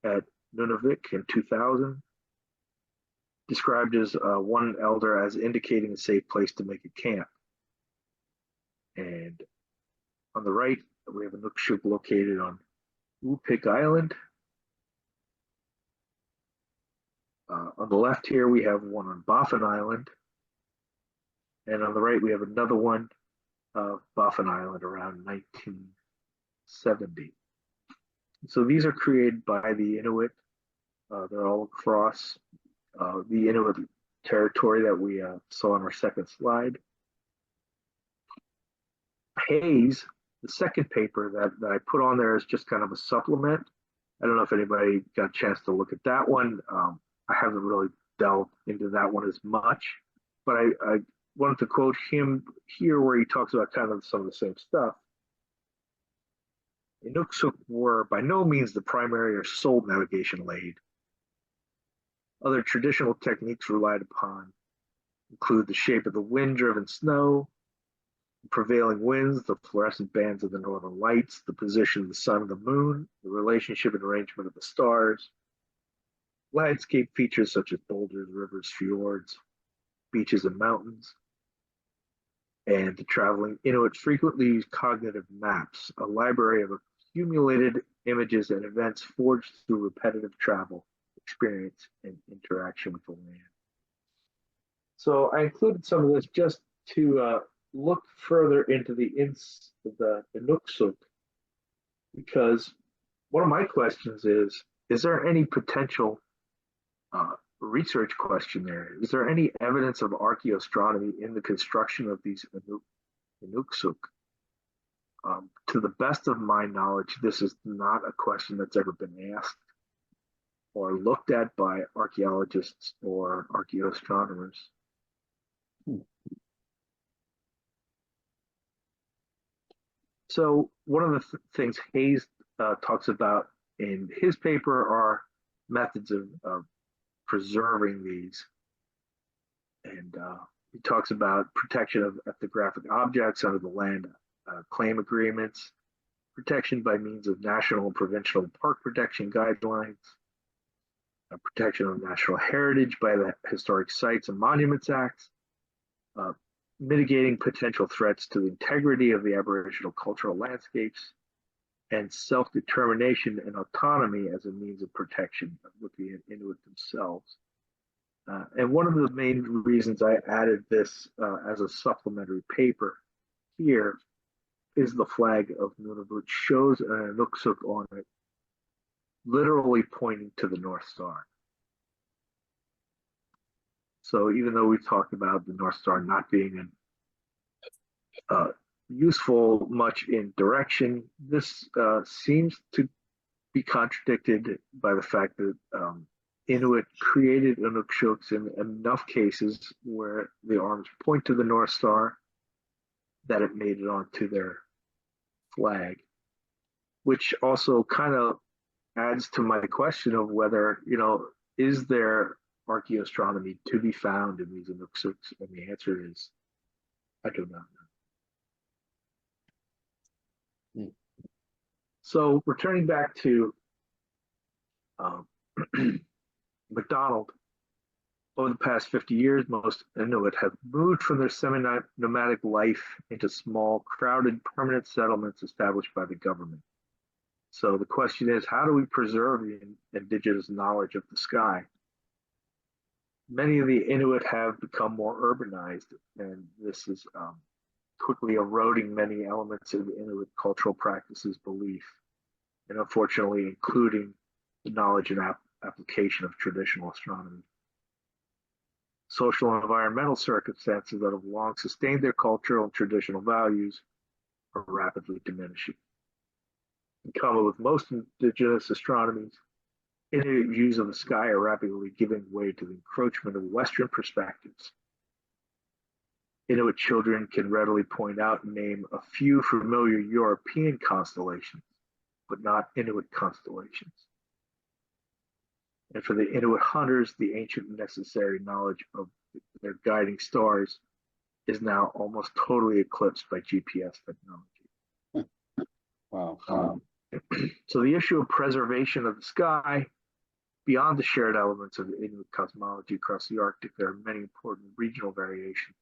at Nunavik in 2000. Described as one elder as indicating a safe place to make a camp. And on the right, we have a Inuksuk located on Upik Island. On the left here, we have one on Baffin Island. And on the right, we have another one Baffin Island around 1970. So these are created by the Inuit. They're all across the Inuit territory that we saw on our second slide. Hayes, the second paper that I put on there is just kind of a supplement. I don't know if anybody got a chance to look at that one. I haven't really delved into that one as much, but I wanted to quote him here where he talks about kind of some of the same stuff. Inuksuk were by no means the primary or sole navigational aid. Other traditional techniques relied upon include the shape of the wind-driven snow, the prevailing winds, the fluorescent bands of the northern lights, the position of the sun and the moon, the relationship and arrangement of the stars, landscape features such as boulders, rivers, fjords, beaches, and mountains. And the traveling Inuit frequently use cognitive maps, a library of accumulated images and events forged through repetitive travel, experience, and interaction with the land. So I included some of this just to look further into the Inuksuk, because one of my questions is there any potential research question there? Is there any evidence of archaeoastronomy in the construction of these Inuksuk? To the best of my knowledge, this is not a question that's ever been asked or looked at by archaeologists or archaeoastronomers. So one of the things Hayes talks about in his paper are methods of preserving these. And he talks about protection of ethnographic objects under the land claim agreements, protection by means of national and provincial park protection guidelines, protection of national heritage by the Historic Sites and Monuments Acts, mitigating potential threats to the integrity of the Aboriginal cultural landscapes, and self-determination and autonomy as a means of protection with the Inuit themselves. And one of the main reasons I added this as a supplementary paper here is the flag of Nunavut, which shows an Inuksuk on it, literally pointing to the North Star. So even though we've talked about the North Star not being useful much in direction, this seems to be contradicted by the fact that Inuit created Inuksuks in enough cases where the arms point to the North Star that it made it onto their flag, which also kind of adds to my question of whether, is there archaeoastronomy to be found in these Inuksuks? And the answer is, I do not know. So returning back to MacDonald, over the past 50 years, most Inuit have moved from their semi-nomadic life into small, crowded, permanent settlements established by the government. So the question is, how do we preserve the indigenous knowledge of the sky? Many of the Inuit have become more urbanized, and this is quickly eroding many elements of Inuit cultural practices, belief, and unfortunately including the knowledge and application of traditional astronomy. social and environmental circumstances that have long sustained their cultural and traditional values are rapidly diminishing. In common with most indigenous astronomies, Inuit views of the sky are rapidly giving way to the encroachment of Western perspectives. Inuit children can readily point out and name a few familiar European constellations, but not Inuit constellations. And for the Inuit hunters, the ancient necessary knowledge of their guiding stars is now almost totally eclipsed by GPS technology. Wow. So the issue of preservation of the sky, beyond the shared elements of Inuit cosmology across the Arctic, there are many important regional variations,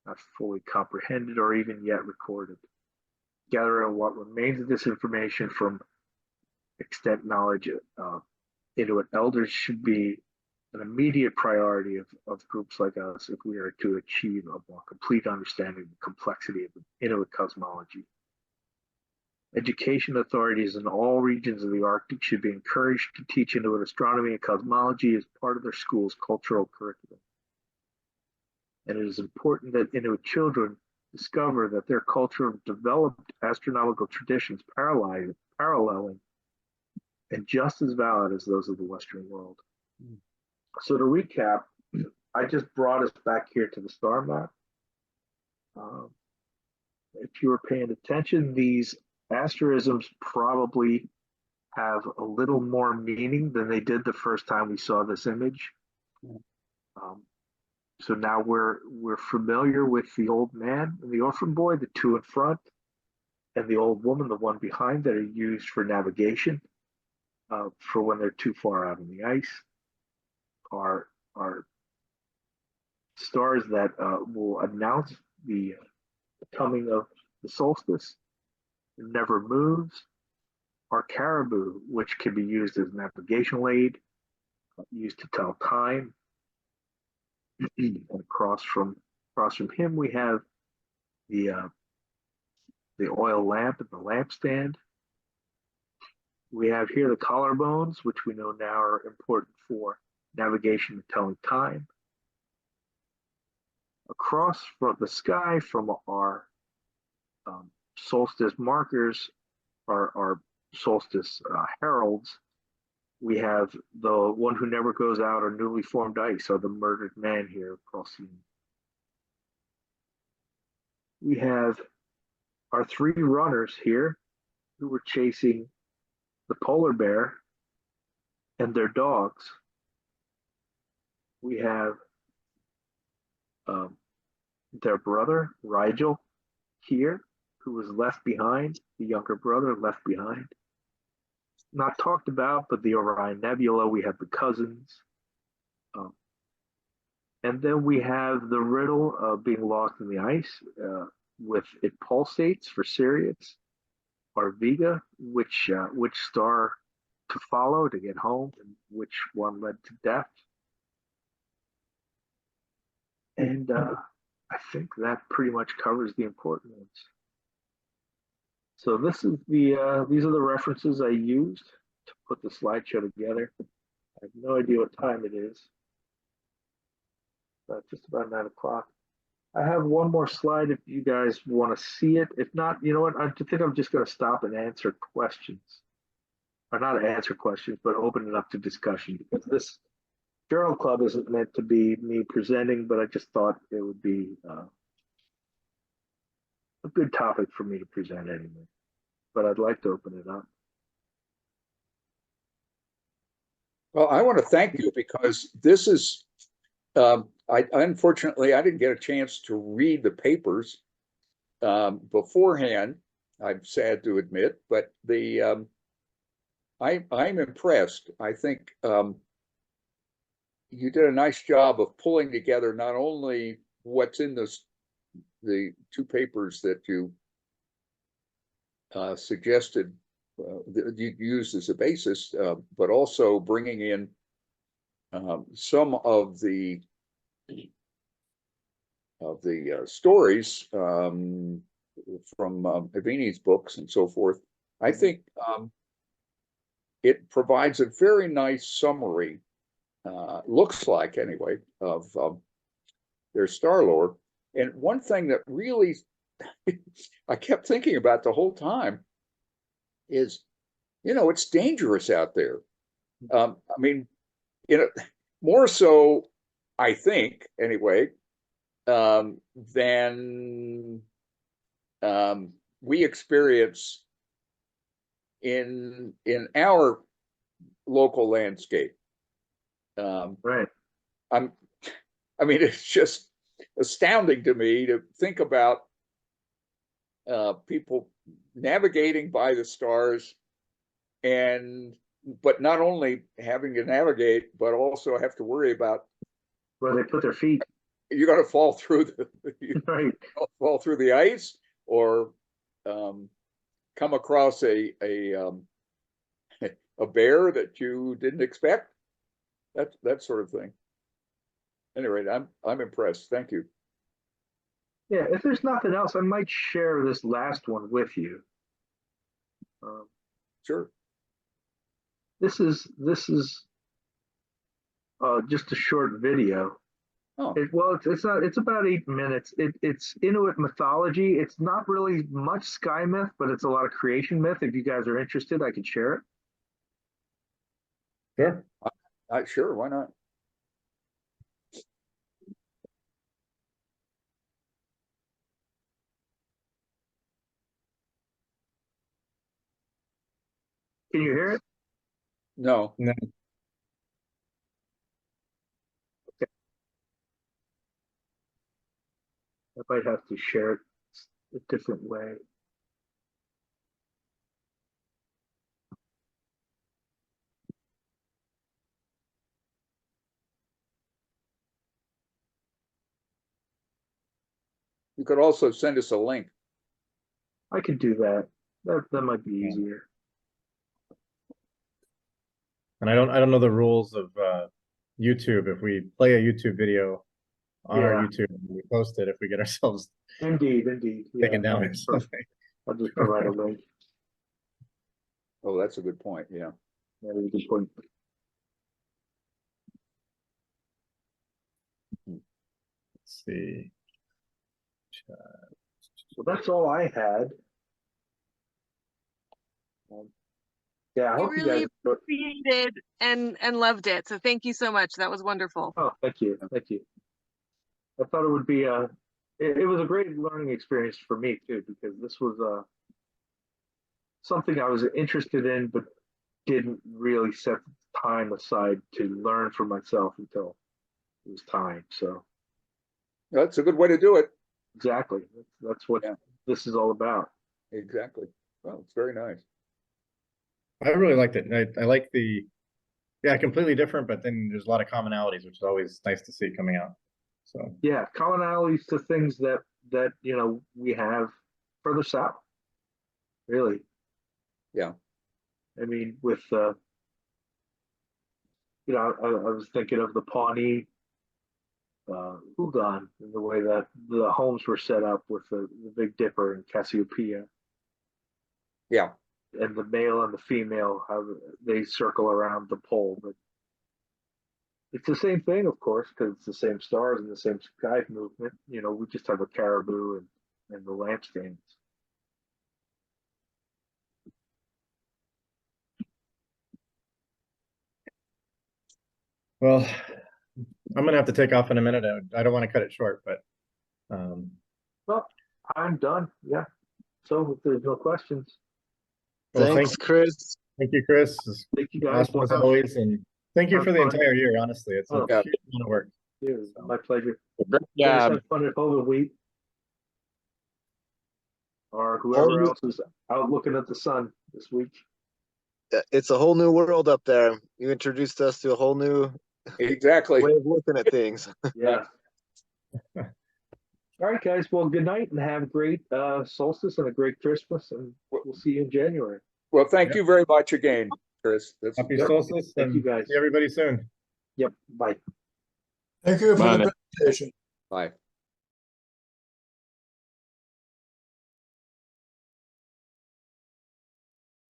not fully comprehended or even yet recorded. Gathering what remains of this information from extent knowledge of Inuit elders should be an immediate priority of groups like us if we are to achieve a more complete understanding of the complexity of Inuit cosmology. Education authorities in all regions of the Arctic should be encouraged to teach Inuit astronomy and cosmology as part of their school's cultural curriculum. And it is important that Inuit children discover that their culture of developed astronomical traditions paralleling and just as valid as those of the Western world. So to recap, I just brought us back here to the star map. If you were paying attention, these asterisms probably have a little more meaning than they did the first time we saw this image. So now we're familiar with the old man and the orphan boy, the two in front, and the old woman, the one behind, that are used for navigation, for when they're too far out in the ice. Are stars that will announce the coming of the solstice. Never moves. Are caribou, which can be used as navigational aid, used to tell time. And across from him, we have the oil lamp and the lampstand. We have here the collarbones, which we know now are important for navigation and telling time. Across from the sky, from our solstice markers, our solstice heralds, we have the one who never goes out, or newly formed ice, or the murdered man here crossing. We have our three runners here who were chasing the polar bear and their dogs. We have their brother, Rigel, here, who was left behind, the younger brother left behind. Not talked about, but the Orion Nebula, we have the cousins. And then we have the riddle of being lost in the ice, with it pulsates for Sirius, or Vega, which star to follow to get home, and which one led to death. And I think that pretty much covers the important ones. So this is these are the references I used to put the slideshow together. I have no idea what time it is. Just about 9 o'clock. I have one more slide if you guys want to see it. If not, you know what? I think I'm just going to stop and answer questions. Or not answer questions, but open it up to discussion, because this journal club isn't meant to be me presenting, but I just thought it would be a good topic for me to present anyway. But I'd like to open it up. Well, I want to thank you, because this is, unfortunately, I didn't get a chance to read the papers beforehand. I'm sad to admit, but I'm impressed. I think you did a nice job of pulling together not only what's in the two papers that you suggested that you used as a basis, but also bringing in some of the stories from Avini's books and so forth. I think it provides a very nice summary, looks like anyway, of their star lore. And one thing that really I kept thinking about the whole time is, it's dangerous out there. I mean, more so, I think, anyway, than we experience in our local landscape. Right. I mean, it's just astounding to me to think about people navigating by the stars, but not only having to navigate, but also have to worry about Where they put their feet. you're going to fall through Right. fall through the ice, or come across a bear that you didn't expect. That sort of thing. Anyway, I'm impressed. Thank you. Yeah, if there's nothing else, I might share this last one with you. Sure. This is just a short video. Oh, It's not. It's about 8 minutes. It's Inuit mythology. It's not really much sky myth, but it's a lot of creation myth. If you guys are interested, I could share it. Sure. sure. Why not? Can you hear it? No. No. I might have to share it a different way. You could also send us a link. I could do that. That might be easier. And I don't know the rules of YouTube. If we play a YouTube video on our YouTube and we post it, if we get ourselves Indeed. taken down or something. I'll just provide a link. Oh, that's a good point. Yeah. That is a good point. Let's see. Well, that's all I had. Yeah, I I hope you really guys. appreciated and loved it. So thank you so much. That was wonderful. Oh, thank you. I thought it would be it was a great learning experience for me too, because this was something I was interested in, but didn't really set time aside to learn for myself until it was time. So That's a good way to do it. exactly, that's what this is all about. Exactly. Well, it's very nice. I really liked it. I like completely different, but then there's a lot of commonalities, which is always nice to see coming out. So Yeah, commonalities to things that we have further south. Really. Yeah. I mean, with I was thinking of the Pawnee Hugon and the way that the homes were set up with the Big Dipper and Cassiopeia. Yeah. And the male and the female, how they circle around the pole. But it's the same thing, of course, because it's the same stars and the same sky movement. We just have a caribou and the lampstands. well, I'm gonna have to take off in a minute. I don't want to cut it short, but Well, I'm done. Yeah. So if there's no questions, well, Thanks, Chris. thank you, Chris. It's thank you guys. awesome as always, and thank you have for the fun. entire year. Honestly, it's a Oh, huge amount of work. My pleasure. Great You guys job. have fun at home and week. Or whoever else is out looking at the sun this week. It's a whole new world up there. You introduced us to a whole new Exactly. way of looking at things. Yeah. All right, guys. Well, good night and have a great solstice and a great Christmas, and we'll see you in January. Well, thank you very much again, Chris. Happy solstice, Thank and you, guys. see everybody soon. Yep. Bye. Thank you for Bye. the presentation. Bye.